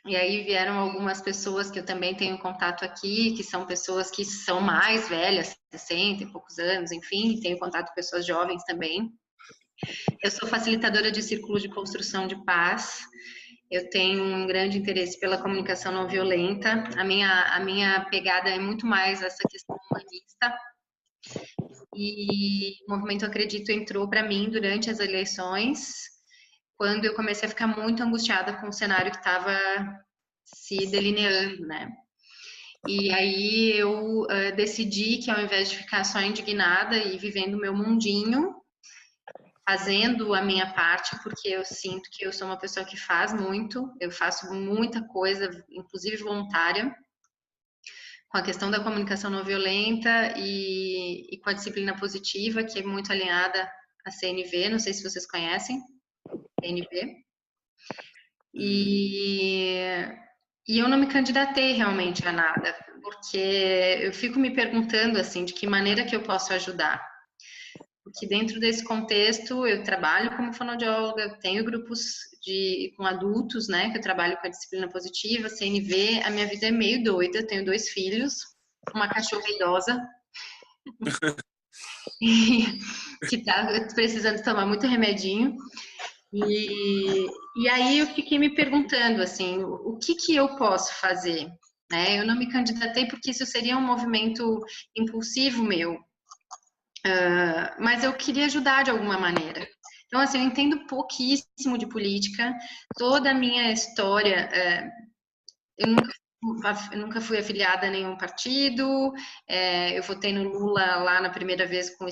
E aí vieram algumas pessoas que eu também tenho contato aqui, que são pessoas que são mais velhas, 60 e poucos anos, enfim, tenho contato com pessoas jovens também. Eu sou facilitadora de círculo de construção de paz. Eu tenho um grande interesse pela comunicação não violenta. A minha pegada é muito mais essa questão humanista. E o movimento Acredito entrou para mim durante as eleições, quando eu comecei a ficar muito angustiada com o cenário que estava se delineando, né? E aí eu decidi que, ao invés de ficar só indignada e vivendo o meu mundinho, fazendo a minha parte, porque eu sinto que eu sou uma pessoa que faz muito, eu faço muita coisa, inclusive voluntária, com a questão da comunicação não violenta e com a disciplina positiva, que é muito alinhada à CNV, não sei se vocês conhecem, CNV. E eu não me candidatei realmente a nada, porque eu fico me perguntando, assim, de que maneira que eu posso ajudar. porque dentro desse contexto eu trabalho como fonoaudióloga, tenho grupos com adultos, né, que eu trabalho com a disciplina positiva, CNV, a minha vida é meio doida, eu tenho 2 filhos, uma cachorra idosa, que tá precisando tomar muito remedinho, e aí eu fiquei me perguntando, assim, o que eu posso fazer, né? Eu não me candidatei porque isso seria um movimento impulsivo meu, mas eu queria ajudar de alguma maneira. Então, assim, eu entendo pouquíssimo de política, toda a minha história, eu nunca fui afiliada a nenhum partido, eu votei no Lula lá na primeira vez com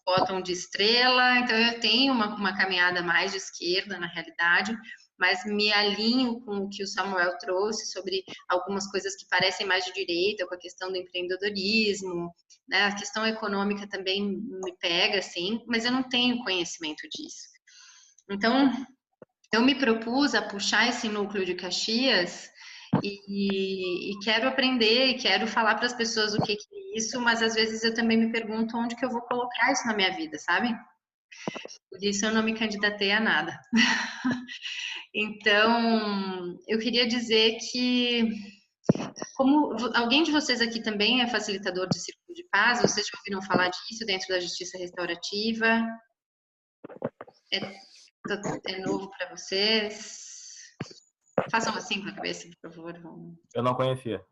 botão de estrela, então eu tenho uma caminhada mais de esquerda, na realidade, mas me alinho com o que o Samuel trouxe sobre algumas coisas que parecem mais de direita, com a questão do empreendedorismo, né? A questão econômica também me pega, assim, mas eu não tenho conhecimento disso. Então, eu me propus a puxar esse núcleo de Caxias e quero aprender, e quero falar para as pessoas o que é isso, mas às vezes eu também me pergunto onde que eu vou colocar isso na minha vida, sabe? Por isso eu não me candidatei a nada. Então, eu queria dizer que, como alguém de vocês aqui também é facilitador de círculo de paz, vocês já ouviram falar disso dentro da justiça restaurativa? É novo para vocês? Façam assim com a cabeça, por favor. Eu não conhecia.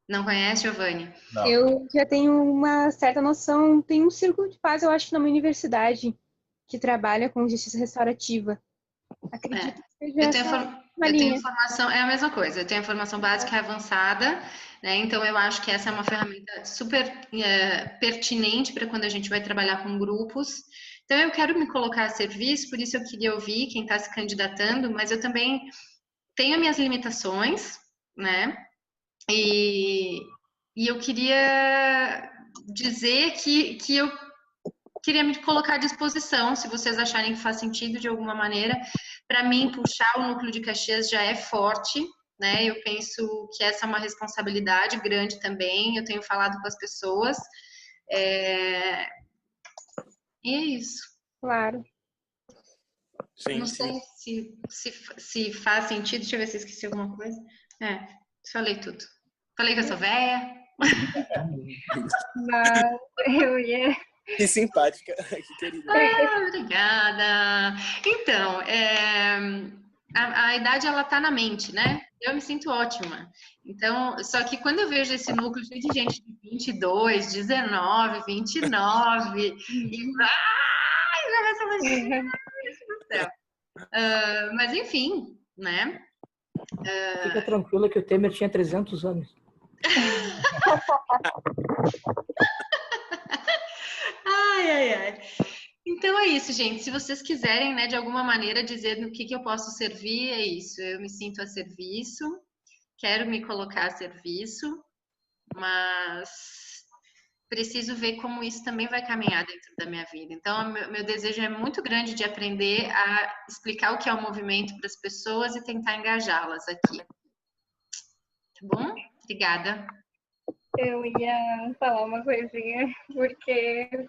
Não conhece, Giovanni? Não. Eu já tenho uma certa noção. Tem um círculo de paz, eu acho, numa universidade que trabalha com justiça restaurativa. Acredito que seja eu tenho informação, é a mesma coisa, eu tenho a formação básica e avançada, né? Então eu acho que essa é uma ferramenta super pertinente para quando a gente vai trabalhar com grupos. Então eu quero me colocar a serviço, por isso eu queria ouvir quem está se candidatando, mas eu também tenho minhas limitações, né? E eu queria dizer que eu queria me colocar à disposição, se vocês acharem que faz sentido de alguma maneira. Para mim, puxar o núcleo de Caxias já é forte, né? Eu penso que essa é uma responsabilidade grande também. Eu tenho falado com as pessoas. E é isso. Claro. Não sei se faz sentido. Deixa eu ver se eu esqueci alguma coisa. Falei tudo. Falei que eu sou velha. Mas eu ia... Que simpática, que querida. Obrigada. Então, a idade, ela tá na mente, né? Eu me sinto ótima. Então, só que quando eu vejo esse núcleo cheio de gente de 22, 19, 29, mas enfim, né? Fica tranquila que o Temer tinha 300 anos. Ai. Então é isso, gente. Se vocês quiserem, né, de alguma maneira dizer no que eu posso servir, é isso. Eu me sinto a serviço, quero me colocar a serviço, mas preciso ver como isso também vai caminhar dentro da minha vida. Então, meu desejo é muito grande de aprender a explicar o que é o movimento para as pessoas e tentar engajá-las aqui. Tá bom? Obrigada. Eu ia falar uma coisinha, porque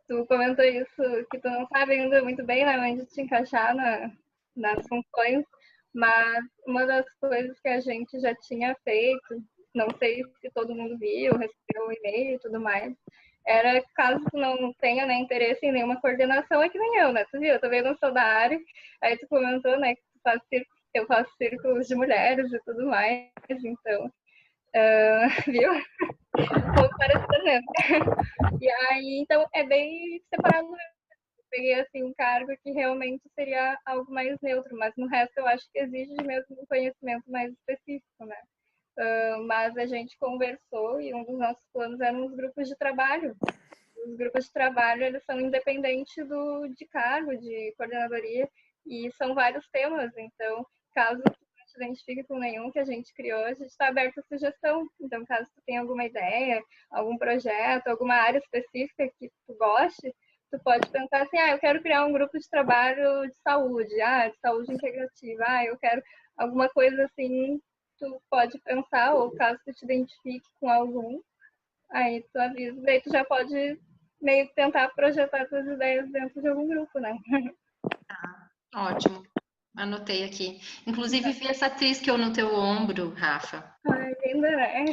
tu comentou isso, que tu não sabe ainda muito bem, né, onde te encaixar nas funções, mas uma das coisas que a gente já tinha feito, não sei se todo mundo viu, recebeu o e-mail e tudo mais, era caso tu não tenha, né, interesse em nenhuma coordenação, é que nem eu, né, tu viu, eu também não sou da área, aí tu comentou, né, que tu faz eu faço círculos de mulheres e tudo mais, então... viu? Um pouco parecido mesmo. E aí, então, é bem separado. Eu peguei, assim, um cargo que realmente seria algo mais neutro, mas no resto eu acho que exige mesmo um conhecimento mais específico, né? Mas a gente conversou e um dos nossos planos eram os grupos de trabalho. Os grupos de trabalho, eles são independentes de cargo, de coordenadoria, e são vários temas, então, caso se identifique com nenhum que a gente criou, a gente está aberto a sugestão. Então, caso tu tenha alguma ideia, algum projeto, alguma área específica que tu goste, tu pode pensar assim, eu quero criar um grupo de trabalho de saúde integrativa, eu quero alguma coisa assim, tu pode pensar, ou caso tu te identifique com algum, aí tu avisa, daí tu já pode meio que tentar projetar essas ideias dentro de algum grupo, né? Ótimo. Anotei aqui. Inclusive, vi essa trisca no teu ombro, Rafa. Ai, linda, né?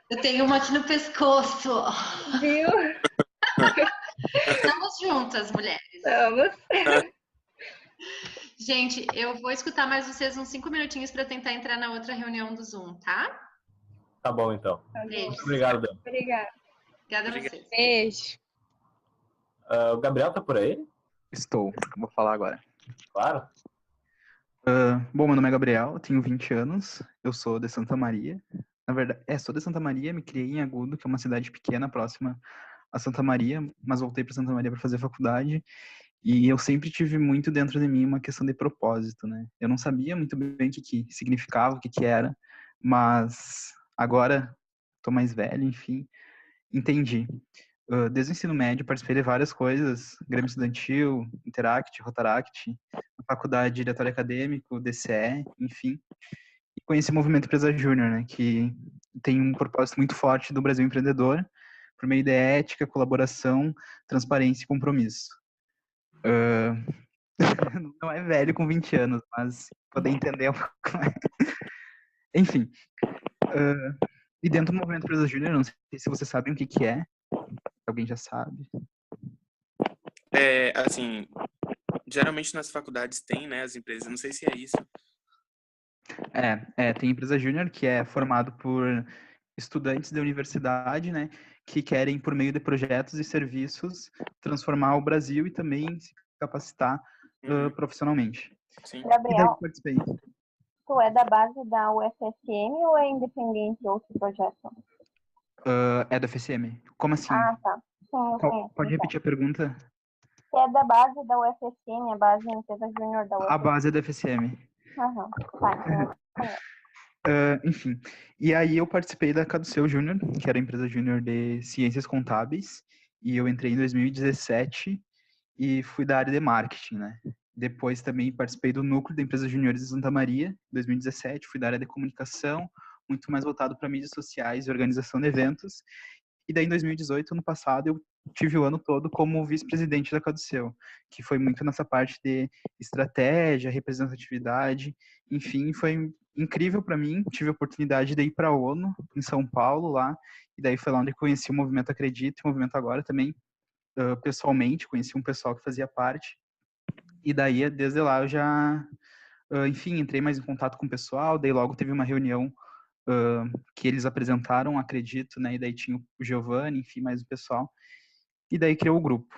Eu tenho uma aqui no pescoço. Viu? Estamos juntas, mulheres. Vamos. Gente, eu vou escutar mais vocês uns 5 minutinhos para tentar entrar na outra reunião do Zoom, tá? Tá bom, então. Beijo. Obrigado, Dan. Obrigada. Obrigada a vocês. Beijo. O Gabriel tá por aí? Estou. Vou falar agora. Claro. Bom, meu nome é Gabriel, eu tenho 20 anos, eu sou de Santa Maria. Na verdade, sou de Santa Maria, me criei em Agudo, que é uma cidade pequena, próxima a Santa Maria, mas voltei para Santa Maria para fazer faculdade. E eu sempre tive muito dentro de mim uma questão de propósito, né? Eu não sabia muito bem o que significava, o que era, mas agora tô mais velho, enfim, entendi. Desde o ensino médio, participei de várias coisas, Grêmio Estudantil, Interact, Rotaract, na faculdade, diretório acadêmico, DCE, enfim. E conheci o Movimento Empresa Júnior, né, que tem um propósito muito forte do Brasil empreendedor, por meio de ética, colaboração, transparência e compromisso. Não é velho com 20 anos, mas poder entender um pouco mais. Enfim. E dentro do Movimento Empresa Júnior, não sei se vocês sabem o que é. Alguém já sabe? Assim, geralmente nas faculdades tem, né, as empresas, não sei se é isso. Tem Empresa Júnior, que é formado por estudantes da universidade, né, que querem, por meio de projetos e serviços, transformar o Brasil e também se capacitar profissionalmente. Sim. Gabriel, Participei. tu é da base da UFSM ou é independente de outro projeto? É da FSM. Como assim? Ah, tá. Sim, Pode repetir a pergunta? Você é da base da UFSM, a base da Empresa Júnior da UFSM? A base é da FSM. Aham, tá. Enfim, e aí eu participei da Caduceu Júnior, que era a empresa júnior de ciências contábeis, e eu entrei em 2017 e fui da área de marketing, né? Depois também participei do núcleo da empresa júniores de Santa Maria, em 2017, fui da área de comunicação, muito mais voltado para mídias sociais e organização de eventos. E daí, em 2018, ano passado, eu tive o ano todo como vice-presidente da Caduceu, que foi muito nessa parte de estratégia, representatividade, enfim, foi incrível para mim. Tive a oportunidade de ir para a ONU, em São Paulo, lá, e daí foi lá onde eu conheci o Movimento Acredita e o Movimento Agora também, pessoalmente, conheci um pessoal que fazia parte, e daí, desde lá, eu já, enfim, entrei mais em contato com o pessoal, daí logo teve uma reunião que eles apresentaram, acredito, né, e daí tinha o Giovanni, enfim, mais o pessoal, e daí criou o grupo.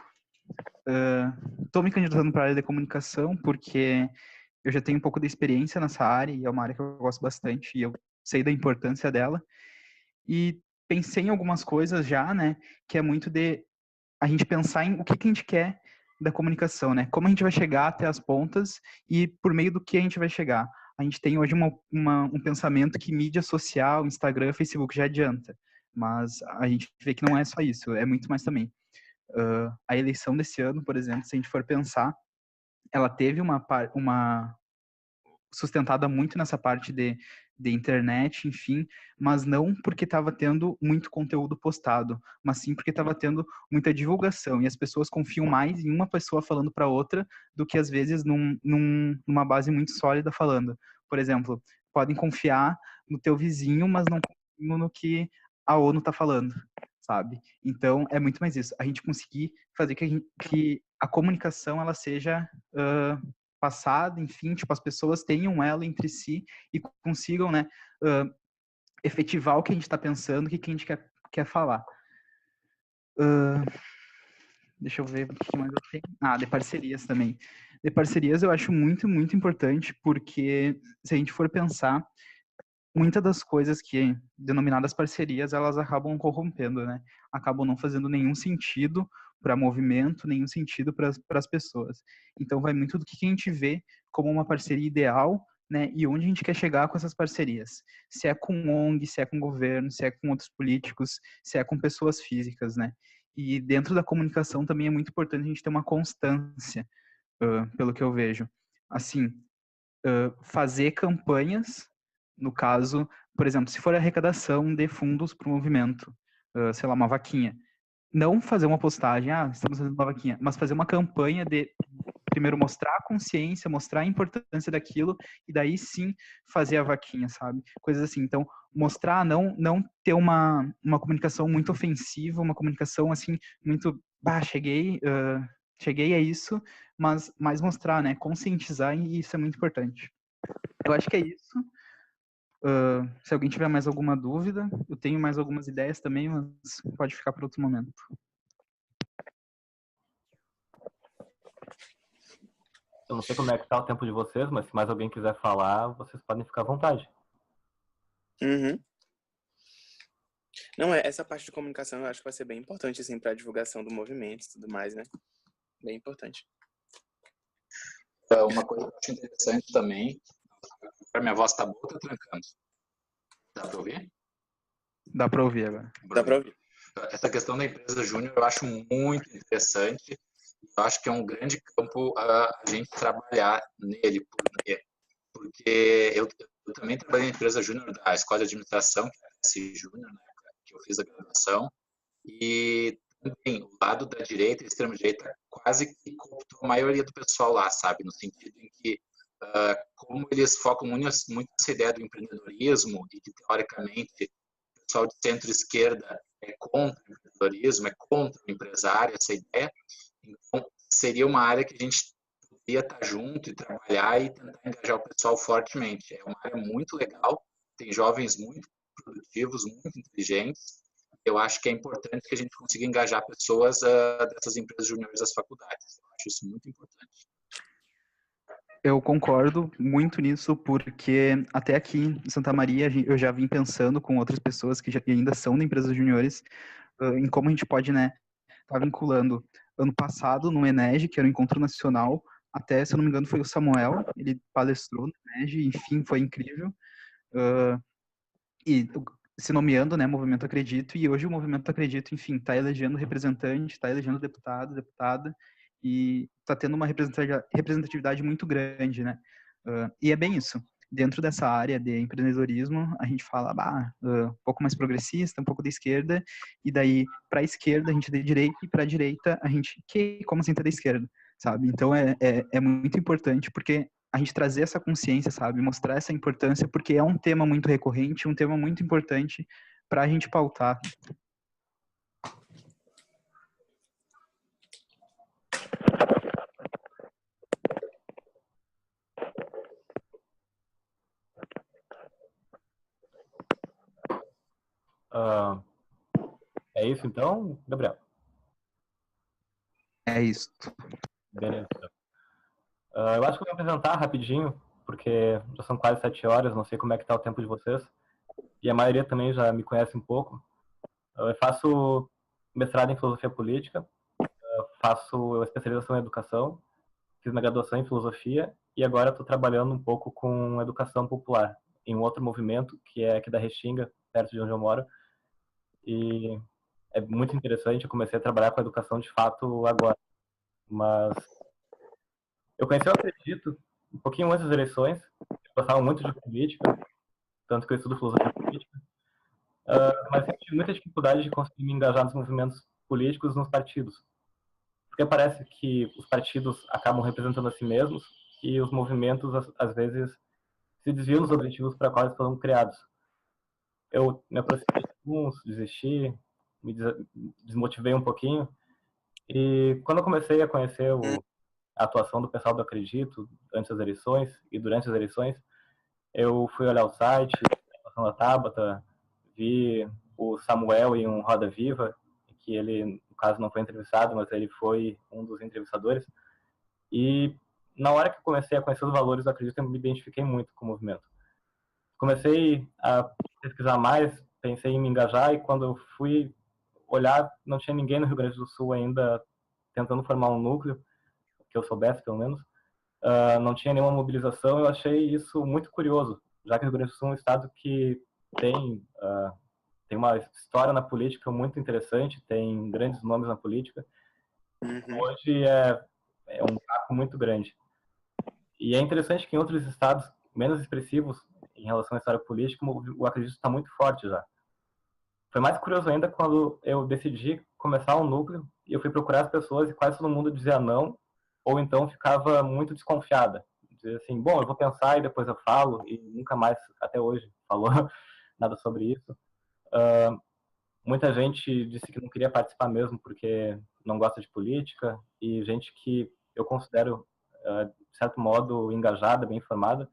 Estou me candidatando para a área de comunicação, porque eu já tenho um pouco de experiência nessa área, e é uma área que eu gosto bastante, e eu sei da importância dela, e pensei em algumas coisas já, né, que é muito de a gente pensar em o que a gente quer da comunicação, né, como a gente vai chegar até as pontas, e por meio do que a gente vai chegar. A gente tem hoje um pensamento que mídia social, Instagram, Facebook já adianta, mas a gente vê que não é só isso, é muito mais também. A eleição desse ano, por exemplo, se a gente for pensar, ela teve uma sustentada muito nessa parte de internet, enfim, mas não porque estava tendo muito conteúdo postado, mas sim porque estava tendo muita divulgação, e as pessoas confiam mais em uma pessoa falando para outra do que, às vezes, numa base muito sólida falando. Por exemplo, podem confiar no teu vizinho, mas não confiam no que a ONU está falando, sabe? Então, é muito mais isso. A gente conseguir fazer que a comunicação ela seja passada, enfim, tipo, as pessoas tenham ela entre si e consigam, né, efetivar o que a gente está pensando, o que a gente quer falar. Deixa eu ver o que mais eu tenho. De parcerias também. De parcerias eu acho muito, muito importante, porque se a gente for pensar, muitas das coisas que denominadas parcerias, elas acabam corrompendo, né? Acabam não fazendo nenhum sentido para movimento, nenhum sentido para as pessoas. Então vai muito do que a gente vê como uma parceria ideal, né? E onde a gente quer chegar com essas parcerias. Se é com ONG, se é com governo, se é com outros políticos, se é com pessoas físicas, né? E dentro da comunicação também é muito importante a gente ter uma constância, pelo que eu vejo. Assim, fazer campanhas, no caso, por exemplo, se for arrecadação de fundos para o movimento, sei lá, uma vaquinha, não fazer uma postagem, estamos fazendo uma vaquinha, mas fazer uma campanha de primeiro mostrar a consciência, mostrar a importância daquilo e daí sim fazer a vaquinha, sabe? Coisas assim. Então, mostrar, não ter uma comunicação muito ofensiva, uma comunicação assim muito, cheguei a isso, mas mais mostrar, né? Conscientizar, e isso é muito importante. Eu acho que é isso. Se alguém tiver mais alguma dúvida, eu tenho mais algumas ideias também, mas pode ficar para outro momento. Eu não sei como é que tá o tempo de vocês, mas se mais alguém quiser falar, vocês podem ficar à vontade. Uhum. Não, essa parte de comunicação eu acho que vai ser bem importante, assim, para a divulgação do movimento e tudo mais, né? Bem importante. Uma coisa que eu acho interessante também, minha voz tá boa ou tá trancando? Dá para ouvir? Dá para ouvir agora. Dá para ouvir. Essa questão da empresa júnior eu acho muito interessante. Eu acho que é um grande campo a gente trabalhar nele. Porque eu também trabalhei na empresa júnior da Escola de Administração, que é a S Júnior, né, que eu fiz a graduação. E também o lado da direita e extrema-direita quase que cooptou a maioria do pessoal lá, sabe? No sentido em que, como eles focam muito nessa ideia do empreendedorismo e que, teoricamente, o pessoal de centro-esquerda é contra o empreendedorismo, é contra o empresário, essa ideia. Então, seria uma área que a gente poderia estar junto e trabalhar e tentar engajar o pessoal fortemente. É uma área muito legal, tem jovens muito produtivos, muito inteligentes. Eu acho que é importante que a gente consiga engajar pessoas dessas empresas juniores das faculdades. Eu acho isso muito importante. Eu concordo muito nisso, porque até aqui em Santa Maria eu já vim pensando com outras pessoas que ainda são de empresas juniores, em como a gente pode, né, estar vinculando. Ano passado, no ENERJ, que era o Encontro Nacional, até, se eu não me engano, foi o Samuel, ele palestrou no ENERJ, enfim, foi incrível. E se nomeando, né, Movimento Acredito, e hoje o Movimento Acredito, enfim, está elegendo representante, está elegendo deputado, deputada, e está tendo uma representatividade muito grande, né? E é bem isso. Dentro dessa área de empreendedorismo, a gente fala um pouco mais progressista, um pouco da esquerda, e daí, para a esquerda, a gente é da direita, e para a direita, a gente, como assim, é da esquerda, sabe? Então, é muito importante, porque a gente trazer essa consciência, sabe? Mostrar essa importância, porque é um tema muito recorrente, um tema muito importante para a gente pautar. É isso então, Gabriel? É isso. Beleza. Eu acho que eu vou apresentar rapidinho, porque já são quase 7 horas, não sei como é que está o tempo de vocês. E a maioria também já me conhece um pouco. Eu faço mestrado em filosofia política, faço especialização em educação, fiz minha graduação em filosofia e agora estou trabalhando um pouco com educação popular, em um outro movimento que é aqui da Restinga, perto de onde eu moro. E é muito interessante, eu comecei a trabalhar com educação de fato agora. Mas eu conheci o Acredito um pouquinho antes das eleições, eu gostava muito de política, tanto que eu estudo filosofia política, mas eu tive muita dificuldade de conseguir me engajar nos movimentos políticos, nos partidos. Porque parece que os partidos acabam representando a si mesmos e os movimentos, às vezes, se desviam dos objetivos para quais foram criados. Eu me aproximei de alguns, desisti, me desmotivei um pouquinho. E quando eu comecei a conhecer a atuação do pessoal do Acredito, antes das eleições e durante as eleições, eu fui olhar o site, a atuação da Tabata, vi o Samuel em um Roda Viva, que ele, no caso, não foi entrevistado, mas ele foi um dos entrevistadores. E na hora que eu comecei a conhecer os valores do Acredito, eu me identifiquei muito com o movimento. Comecei a pesquisar mais, pensei em me engajar, e quando eu fui olhar, não tinha ninguém no Rio Grande do Sul ainda tentando formar um núcleo, que eu soubesse, pelo menos. Não tinha nenhuma mobilização. Eu achei isso muito curioso, já que o Rio Grande do Sul é um estado que tem uma história na política muito interessante, tem grandes nomes na política. Hoje é um papo muito grande. E é interessante que em outros estados menos expressivos em relação à história política, o Acredito está muito forte já. foi mais curioso ainda quando eu decidi começar um núcleo e eu fui procurar as pessoas e quase todo mundo dizia não, ou então ficava muito desconfiada. Dizia assim, bom, eu vou pensar e depois eu falo, e nunca mais, até hoje, falou nada sobre isso. Muita gente disse que não queria participar mesmo porque não gosta de política, e gente que eu considero, de certo modo, engajada, bem informada,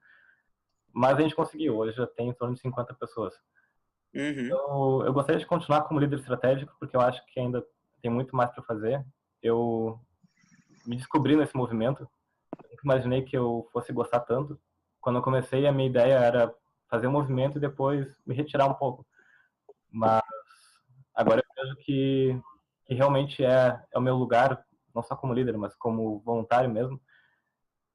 mas a gente conseguiu. Hoje já tem em torno de 50 pessoas. Então, eu gostaria de continuar como líder estratégico, porque eu acho que ainda tem muito mais para fazer. Eu me descobri nesse movimento. Eu nunca imaginei que eu fosse gostar tanto. Quando eu comecei, a minha ideia era fazer um movimento e depois me retirar um pouco. Mas agora eu vejo que realmente é o meu lugar, não só como líder, mas como voluntário mesmo.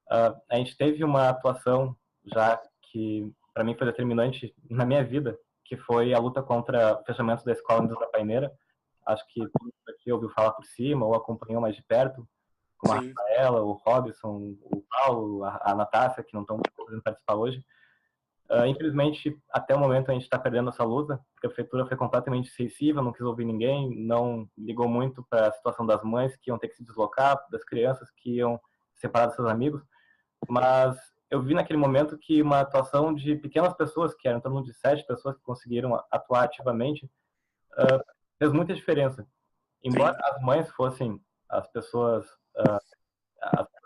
A gente teve uma atuação já que, para mim, foi determinante na minha vida, que foi a luta contra o fechamento da escola Unidos da Paineira. Acho que todo mundo aqui ouviu falar por cima ou acompanhou mais de perto, como a Rafaela, o Robson, o Paulo, a Natácia, que não estão podendo participar hoje. Infelizmente, até o momento a gente está perdendo essa luta, porque a prefeitura foi completamente sensível, não quis ouvir ninguém, não ligou muito para a situação das mães que iam ter que se deslocar, das crianças que iam separar dos seus amigos. Mas eu vi naquele momento que uma atuação de pequenas pessoas, que eram em torno de 7 pessoas que conseguiram atuar ativamente, fez muita diferença. Embora as mães fossem as pessoas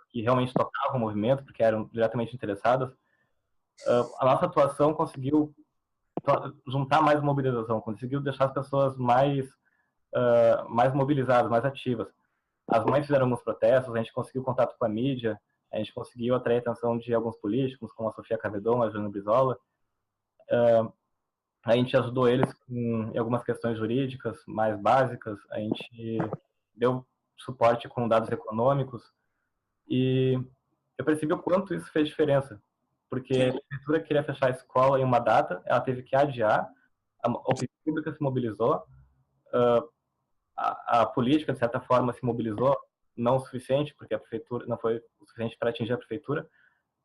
que realmente tocavam o movimento, porque eram diretamente interessadas, a nossa atuação conseguiu juntar mais mobilização, conseguiu deixar as pessoas mais mobilizadas, mais ativas. As mães fizeram alguns protestos, a gente conseguiu contato com a mídia, a gente conseguiu atrair a atenção de alguns políticos, como a Sofia Cavedon, a Jana Brizola. A gente ajudou eles em algumas questões jurídicas mais básicas, a gente deu suporte com dados econômicos, e eu percebi o quanto isso fez diferença, porque a prefeitura queria fechar a escola em uma data, ela teve que adiar, a opinião pública se mobilizou, a política, de certa forma, se mobilizou, não o suficiente, porque a prefeitura não foi o suficiente para atingir a prefeitura,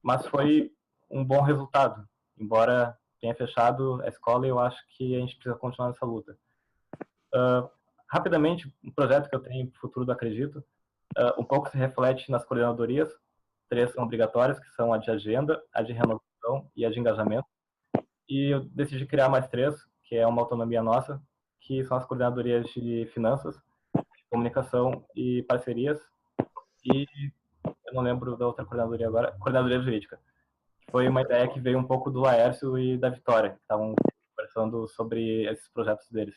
mas foi um bom resultado, embora tenha fechado a escola, e eu acho que a gente precisa continuar nessa luta. Rapidamente, um projeto que eu tenho para o futuro do Acredito, um pouco se reflete nas coordenadorias. 3 são obrigatórias, que são a de agenda, a de renovação e a de engajamento. E eu decidi criar mais 3, que é uma autonomia nossa, que são as coordenadorias de finanças, comunicação e parcerias. E eu não lembro da outra coordenadoria agora, coordenadoria jurídica. Foi uma ideia que veio um pouco do Laércio e da Vitória, que estavam conversando sobre esses projetos deles.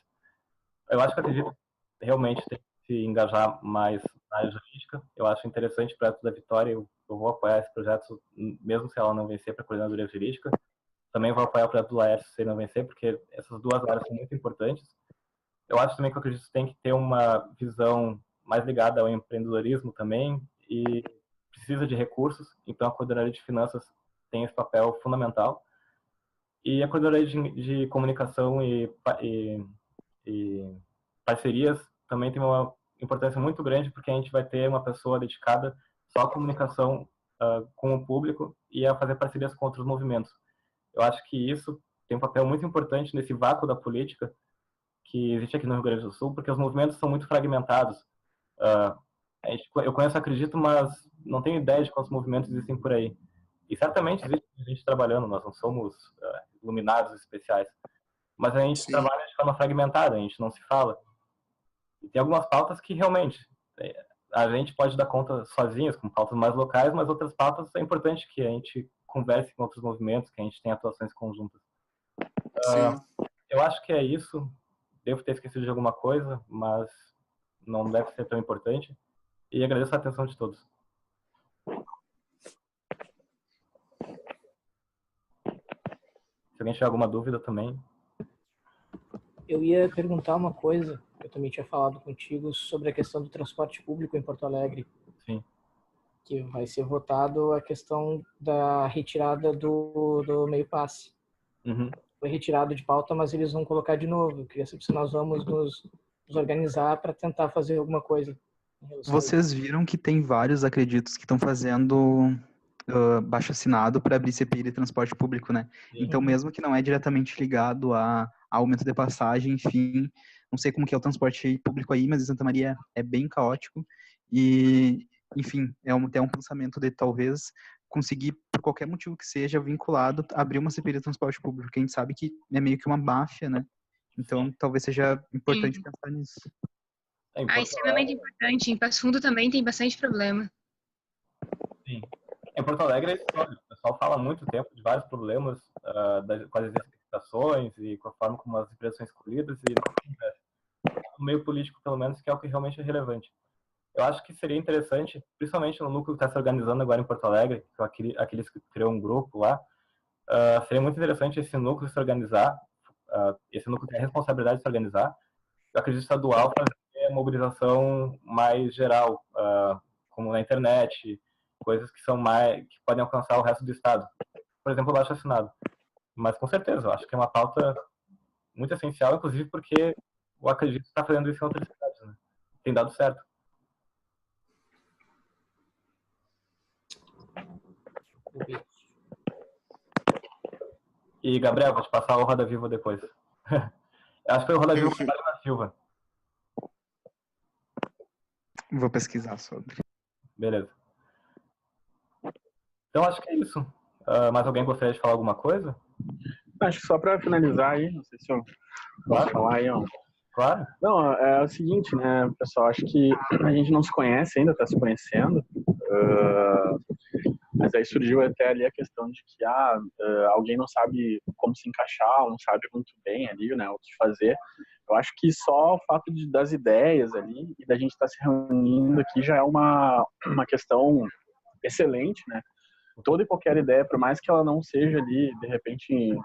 Eu acho que a Acredito realmente tem que se engajar mais na área jurídica. Eu acho interessante o projeto da Vitória, eu vou apoiar esse projeto, mesmo se ela não vencer para a coordenadoria jurídica. Também vou apoiar o projeto do Laércio se ele não vencer, porque essas duas áreas são muito importantes. Eu acho também que o Acredito tem que ter uma visão mais ligada ao empreendedorismo também, e precisa de recursos, então a coordenadoria de finanças tem esse papel fundamental. E a coordenadoria de comunicação e parcerias também tem uma importância muito grande, porque a gente vai ter uma pessoa dedicada só à comunicação com o público e a fazer parcerias com outros movimentos. Eu acho que isso tem um papel muito importante nesse vácuo da política que existe aqui no Rio Grande do Sul, porque os movimentos são muito fragmentados. Eu conheço Acredito, mas não tenho ideia de quantos movimentos existem por aí. E certamente existe gente trabalhando, nós não somos iluminados especiais, mas a gente trabalha de forma fragmentada, a gente não se fala. E tem algumas pautas que realmente a gente pode dar conta sozinhos, com pautas mais locais, mas outras pautas é importante que a gente converse com outros movimentos, que a gente tenha atuações conjuntas. Eu acho que é isso. Devo ter esquecido de alguma coisa, mas não deve ser tão importante. E agradeço a atenção de todos. Se alguém tiver alguma dúvida também. Eu ia perguntar uma coisa, eu também tinha falado contigo, sobre a questão do transporte público em Porto Alegre. Sim. Que vai ser votado a questão da retirada do meio passe. Uhum. Foi retirado de pauta, mas eles vão colocar de novo. Eu queria saber se nós vamos nos organizar para tentar fazer alguma coisa. Vocês viram que tem vários Acreditos que estão fazendo baixo assinado para abrir CPI de transporte público, né? Então, mesmo que não é diretamente ligado à aumento de passagem, enfim. Não sei como que é o transporte público aí, mas em Santa Maria é bem caótico. E, enfim, é um pensamento de talvez conseguir, por qualquer motivo que seja vinculado, abrir uma CPI de transporte público, porque a gente sabe que é meio que uma máfia, né? Então, talvez seja importante pensar nisso. Extremamente importante. Em Passo Fundo também tem bastante problema. Sim. Em Porto Alegre é histórico. O pessoal fala há muito tempo de vários problemas com as licitações e com a forma como as empresas são escolhidas e no meio político, pelo menos, que é o que realmente é relevante. Eu acho que seria interessante, principalmente no núcleo que está se organizando agora em Porto Alegre, aqueles que criou um grupo lá, seria muito interessante esse núcleo se organizar, esse núcleo tem a responsabilidade de se organizar. Eu acredito estadual fazer uma mobilização mais geral, como na internet, coisas que são que podem alcançar o resto do estado. Por exemplo, o abaixo-assinado. Mas com certeza, eu acho que é uma pauta muito essencial, inclusive porque eu acredito que está fazendo isso em outras cidades, né? Tem dado certo. E, Gabriel, vou te passar o Roda Viva depois. Acho que foi o Roda Viva com a Marina Silva. Vou pesquisar sobre. Beleza. Então, acho que é isso. Mais alguém gostaria de falar alguma coisa? Acho que só para finalizar aí, não sei se eu posso falar aí, ó. Claro. Não, é o seguinte, né, pessoal, acho que a gente não se conhece ainda, está se conhecendo, mas aí surgiu até ali a questão de que alguém não sabe como se encaixar, não sabe muito bem ali, né, o que fazer. Eu acho que só o fato das ideias ali e da gente estar se reunindo aqui já é uma questão excelente, né? Toda e qualquer ideia, por mais que ela não seja ali, de repente,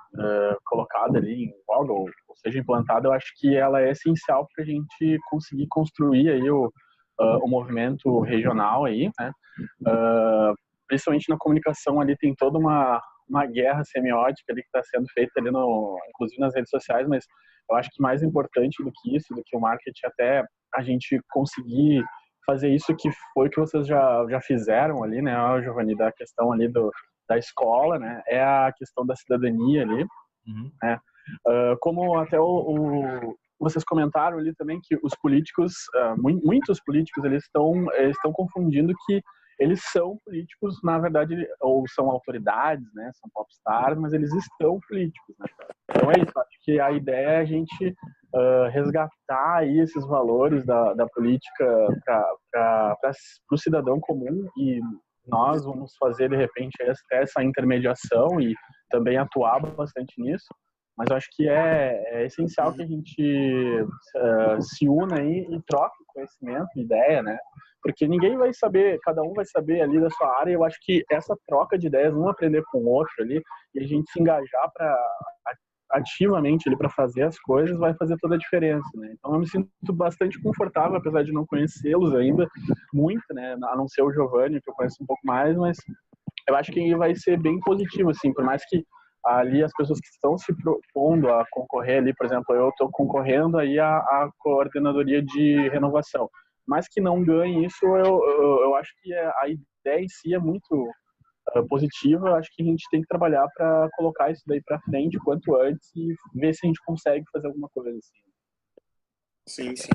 colocada ali em voga ou seja implantada, eu acho que ela é essencial para a gente conseguir construir aí o movimento regional aí, né? Principalmente na comunicação ali tem toda uma guerra semiótica ali que está sendo feita ali inclusive nas redes sociais, mas eu acho que mais importante do que isso, do que o marketing, até a gente conseguir fazer isso que foi que vocês já fizeram ali, né, Giovanni, da questão ali da escola, né, é a questão da cidadania ali, né, como até vocês comentaram ali também que os políticos, muitos políticos, eles estão confundindo que eles são políticos, na verdade, ou são autoridades, né, são popstars, mas eles estão políticos, né. Então é isso, acho que a ideia é a gente resgatar aí esses valores da política para o cidadão comum, e nós vamos fazer, de repente, essa intermediação e também atuar bastante nisso, mas eu acho que é essencial que a gente se una aí e troque conhecimento, ideia, né? Porque ninguém vai saber, cada um vai saber ali da sua área, e eu acho que essa troca de ideias, um aprender com o outro ali, e a gente se engajar ativamente ali para fazer as coisas, vai fazer toda a diferença, né? Então eu me sinto bastante confortável, apesar de não conhecê-los ainda muito, né? A não ser o Giovanni, que eu conheço um pouco mais, mas eu acho que vai ser bem positivo, assim, por mais que ali as pessoas que estão se propondo a concorrer ali, por exemplo, eu estou concorrendo aí à coordenadoria de renovação, mas que não ganhe isso, eu acho que a ideia em si é muito positiva. Eu acho que a gente tem que trabalhar para colocar isso daí para frente o quanto antes e ver se a gente consegue fazer alguma coisa assim. Sim, sim.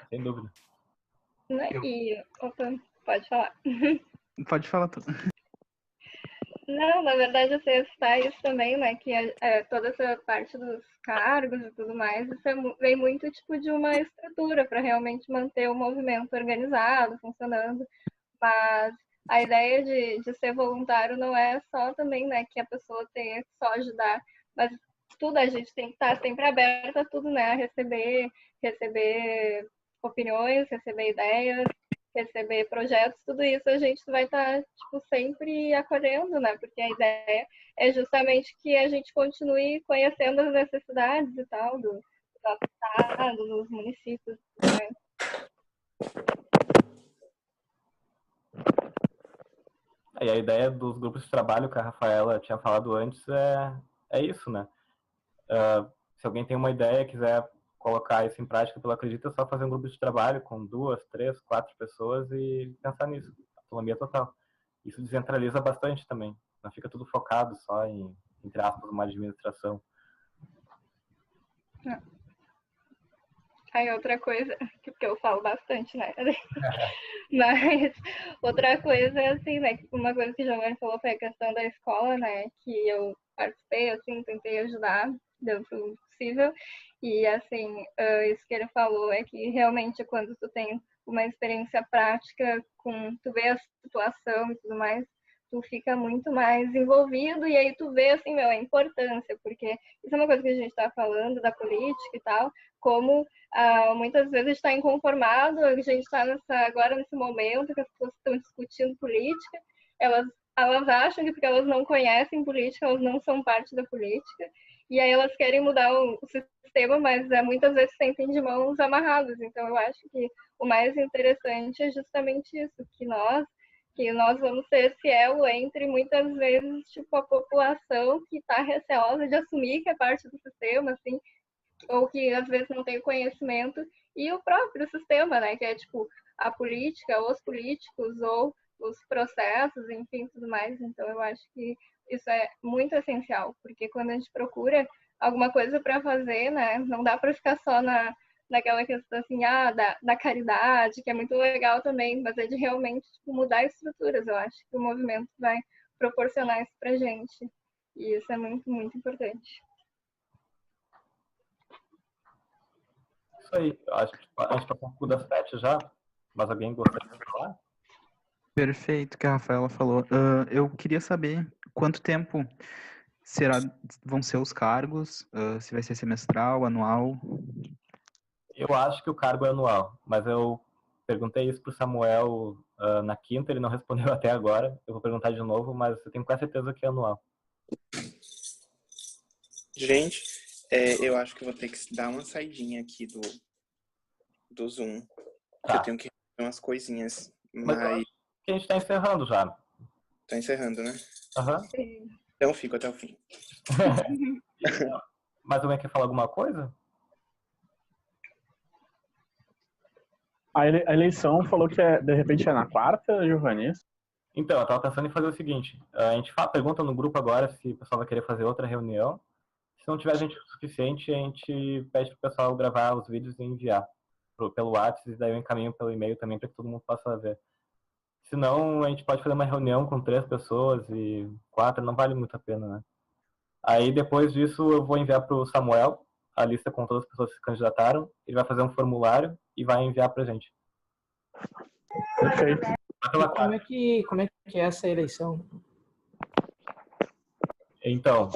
Sem dúvida. Opa, pode falar. Pode falar tudo. Não, na verdade, eu sei citar isso também, né, que toda essa parte dos cargos e tudo mais, isso vem muito, tipo, de uma estrutura para realmente manter o movimento organizado, funcionando, mas a ideia de ser voluntário não é só também, né, que a pessoa tenha que só ajudar, mas tudo, a gente tem que estar sempre aberta a tudo, né, a receber opiniões, receber ideias, receber projetos, tudo isso a gente vai estar, tipo, sempre acolhendo, né? Porque a ideia é justamente que a gente continue conhecendo as necessidades e tal do nosso estado, dos municípios, né? E a ideia dos grupos de trabalho que a Rafaela tinha falado antes é isso, né? Se alguém tem uma ideia e quiser colocar isso em prática, eu acredito, é só fazer um grupo de trabalho com 2, 3, 4 pessoas e pensar nisso. Autonomia total. Isso descentraliza bastante também. Não fica tudo focado só em entre aspas, uma administração. Aí outra coisa, porque eu falo bastante, né? Mas outra coisa é assim, né? Uma coisa que o Giovanni falou foi a questão da escola, né? Que eu participei, assim, tentei ajudar dentro do possível. E assim, isso que ele falou é que realmente quando tu tem uma experiência prática, tu vê a situação e tudo mais, tu fica muito mais envolvido e aí tu vê, assim, a importância, porque isso é uma coisa que a gente está falando da política e tal, como muitas vezes a gente está inconformado, a gente está agora nesse momento que as pessoas estão discutindo política, elas acham que porque elas não conhecem política, elas não são parte da política, e aí elas querem mudar o sistema, mas muitas vezes se sentem de mãos amarradas. Então eu acho que o mais interessante é justamente isso, que nós vamos ser esse elo entre, muitas vezes, tipo, a população que está receosa de assumir que é parte do sistema, assim, ou que às vezes não tem conhecimento, e o próprio sistema, né, que é tipo a política, os políticos ou os processos, enfim, tudo mais. Então eu acho que isso é muito essencial, porque quando a gente procura alguma coisa para fazer, né, não dá para ficar só naquela questão assim, da caridade, que é muito legal também, mas é de realmente tipo, mudar estruturas. Eu acho que o movimento vai proporcionar isso pra gente, e isso é muito, muito importante. Isso aí, acho que a gente passou um pouco das PET já, mas alguém gostaria de falar? Perfeito, que a Rafaela falou. Eu queria saber quanto tempo vão ser os cargos, se vai ser semestral, anual. Eu acho que o cargo é anual, mas eu perguntei isso para o Samuel na quinta, ele não respondeu até agora. Eu vou perguntar de novo, mas eu tenho quase certeza que é anual. Gente, eu acho que eu vou ter que dar uma saidinha aqui do Zoom. Tá. Eu tenho que resolver umas coisinhas, mas que a gente está encerrando já. Tá encerrando, né? Aham. Então eu fico até o fim. Mas alguém quer falar alguma coisa? A eleição falou que de repente é na quarta, Giovanni? Então, eu estava pensando em fazer o seguinte. A gente pergunta no grupo agora se o pessoal vai querer fazer outra reunião. Se não tiver gente o suficiente, a gente pede para o pessoal gravar os vídeos e enviar pelo WhatsApp, e daí eu encaminho pelo e-mail também para que todo mundo possa ver. Se não, a gente pode fazer uma reunião com 3 pessoas e 4, não vale muito a pena, né? Aí, depois disso, eu vou enviar para o Samuel a lista com todas as pessoas que se candidataram. Ele vai fazer um formulário e vai enviar para a gente. Perfeito. Como é que é essa eleição? Então,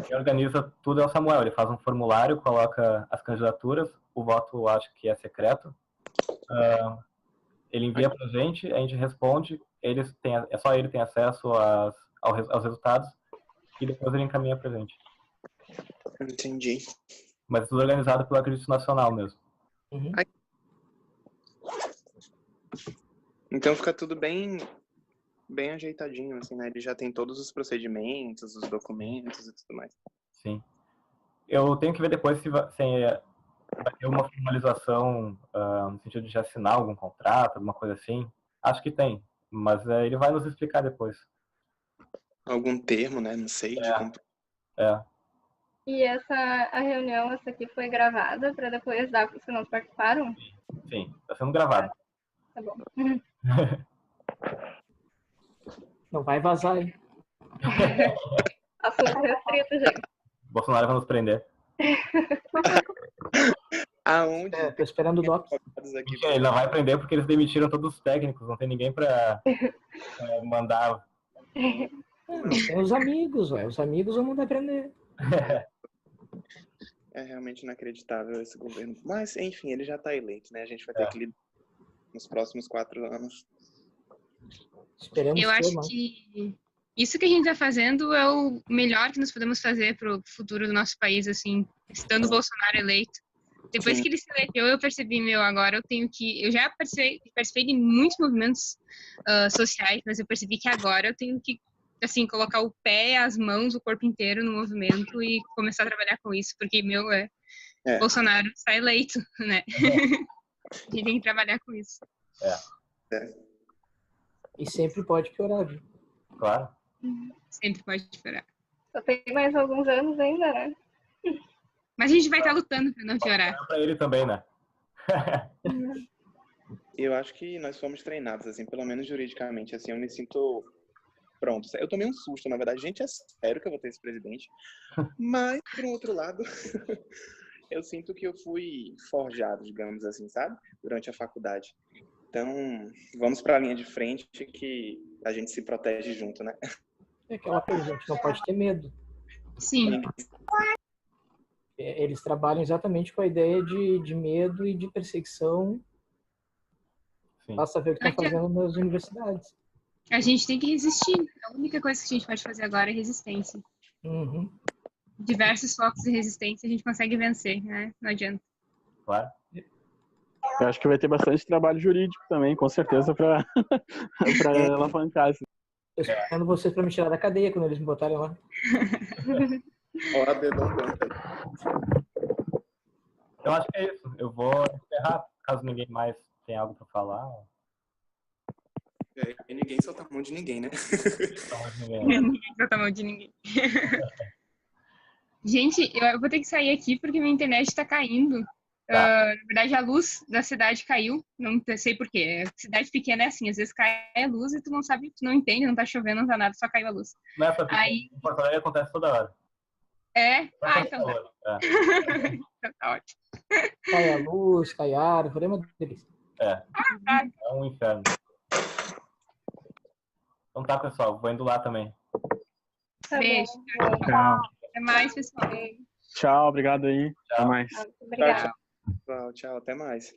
quem organiza tudo é o Samuel. Ele faz um formulário, coloca as candidaturas, o voto acho que é secreto. Ele envia pra gente, a gente responde, só ele tem acesso aos resultados e depois ele encaminha pra gente. Entendi. Mas tudo organizado pelo Acredito Nacional mesmo. Uhum. Então fica tudo bem ajeitadinho, assim, né? Ele já tem todos os procedimentos, os documentos e tudo mais. Sim. Eu tenho que ver depois se vai ter uma formalização no sentido de assinar algum contrato, alguma coisa assim. Acho que tem, mas ele vai nos explicar depois. Algum termo, né? Não sei. E a reunião, essa aqui foi gravada para depois dar para os que não participaram? Sim, está sendo gravado. Tá bom. Não vai vazar aí. Assunto restrito, gente. Bolsonaro vai nos prender. Aonde? Tô esperando o DOPS. Ele não vai prender porque eles demitiram todos os técnicos, não tem ninguém para mandar. Não tem os amigos, ué. Os amigos vão mandar prender. É realmente inacreditável esse governo. Mas, enfim, ele já está eleito, né? A gente vai ter que lidar nos próximos 4 anos. Esperamos. Eu acho que isso que a gente está fazendo é o melhor que nós podemos fazer para o futuro do nosso país, assim, estando o Bolsonaro eleito. Depois que ele se elegeu, eu percebi, agora eu tenho que... Eu já participei de muitos movimentos sociais, mas eu percebi que agora eu tenho que, assim, colocar o pé, as mãos, o corpo inteiro no movimento e começar a trabalhar com isso, porque, Bolsonaro está eleito, né? A gente tem que trabalhar com isso. E sempre pode piorar, viu? Claro. Sempre pode piorar. Só tem mais alguns anos ainda, né? Mas a gente vai estar lutando para não piorar. Para ele também, né? Eu acho que nós fomos treinados, assim, pelo menos juridicamente, assim, eu me sinto pronto. Eu tomei um susto, na verdade, gente, é sério que eu vou ter esse presidente. Mas, por um outro lado, eu sinto que eu fui forjado, digamos assim, sabe? Durante a faculdade. Então, vamos para a linha de frente que a gente se protege junto, né? É aquela coisa, a gente não pode ter medo. Sim. Eles trabalham exatamente com a ideia de medo e de perseguição. Sim. Basta ver o que estão fazendo nas universidades. A gente tem que resistir. A única coisa que a gente pode fazer agora é resistência. Uhum. Diversos focos de resistência a gente consegue vencer, né? Não adianta. Claro. Eu acho que vai ter bastante trabalho jurídico também, com certeza, para alavancar. Eu estou esperando vocês para me tirar da cadeia quando eles me botarem lá. OAB não conta. Eu acho que é isso. Eu vou encerrar, caso ninguém mais tenha algo para falar. E ninguém solta a mão de ninguém, né? Ninguém solta a mão de ninguém. Gente, eu vou ter que sair aqui porque minha internet está caindo. Tá. Na verdade, a luz da cidade caiu. Não sei por quê. Cidade pequena é assim, às vezes cai a luz e tu não sabe, tu não entende, não tá chovendo, não tá nada, só caiu a luz. Nessa Aí... em Porto Alegre acontece toda hora. É? Ah, então tá. Então tá ótimo. Cai a luz, cai a árvore, é uma delícia. É um inferno. Então tá, pessoal, vou indo lá também. Beijo. Tchau. Até mais, pessoal. Tchau, obrigado aí. Tchau. Até mais. Obrigada. Tchau, até mais.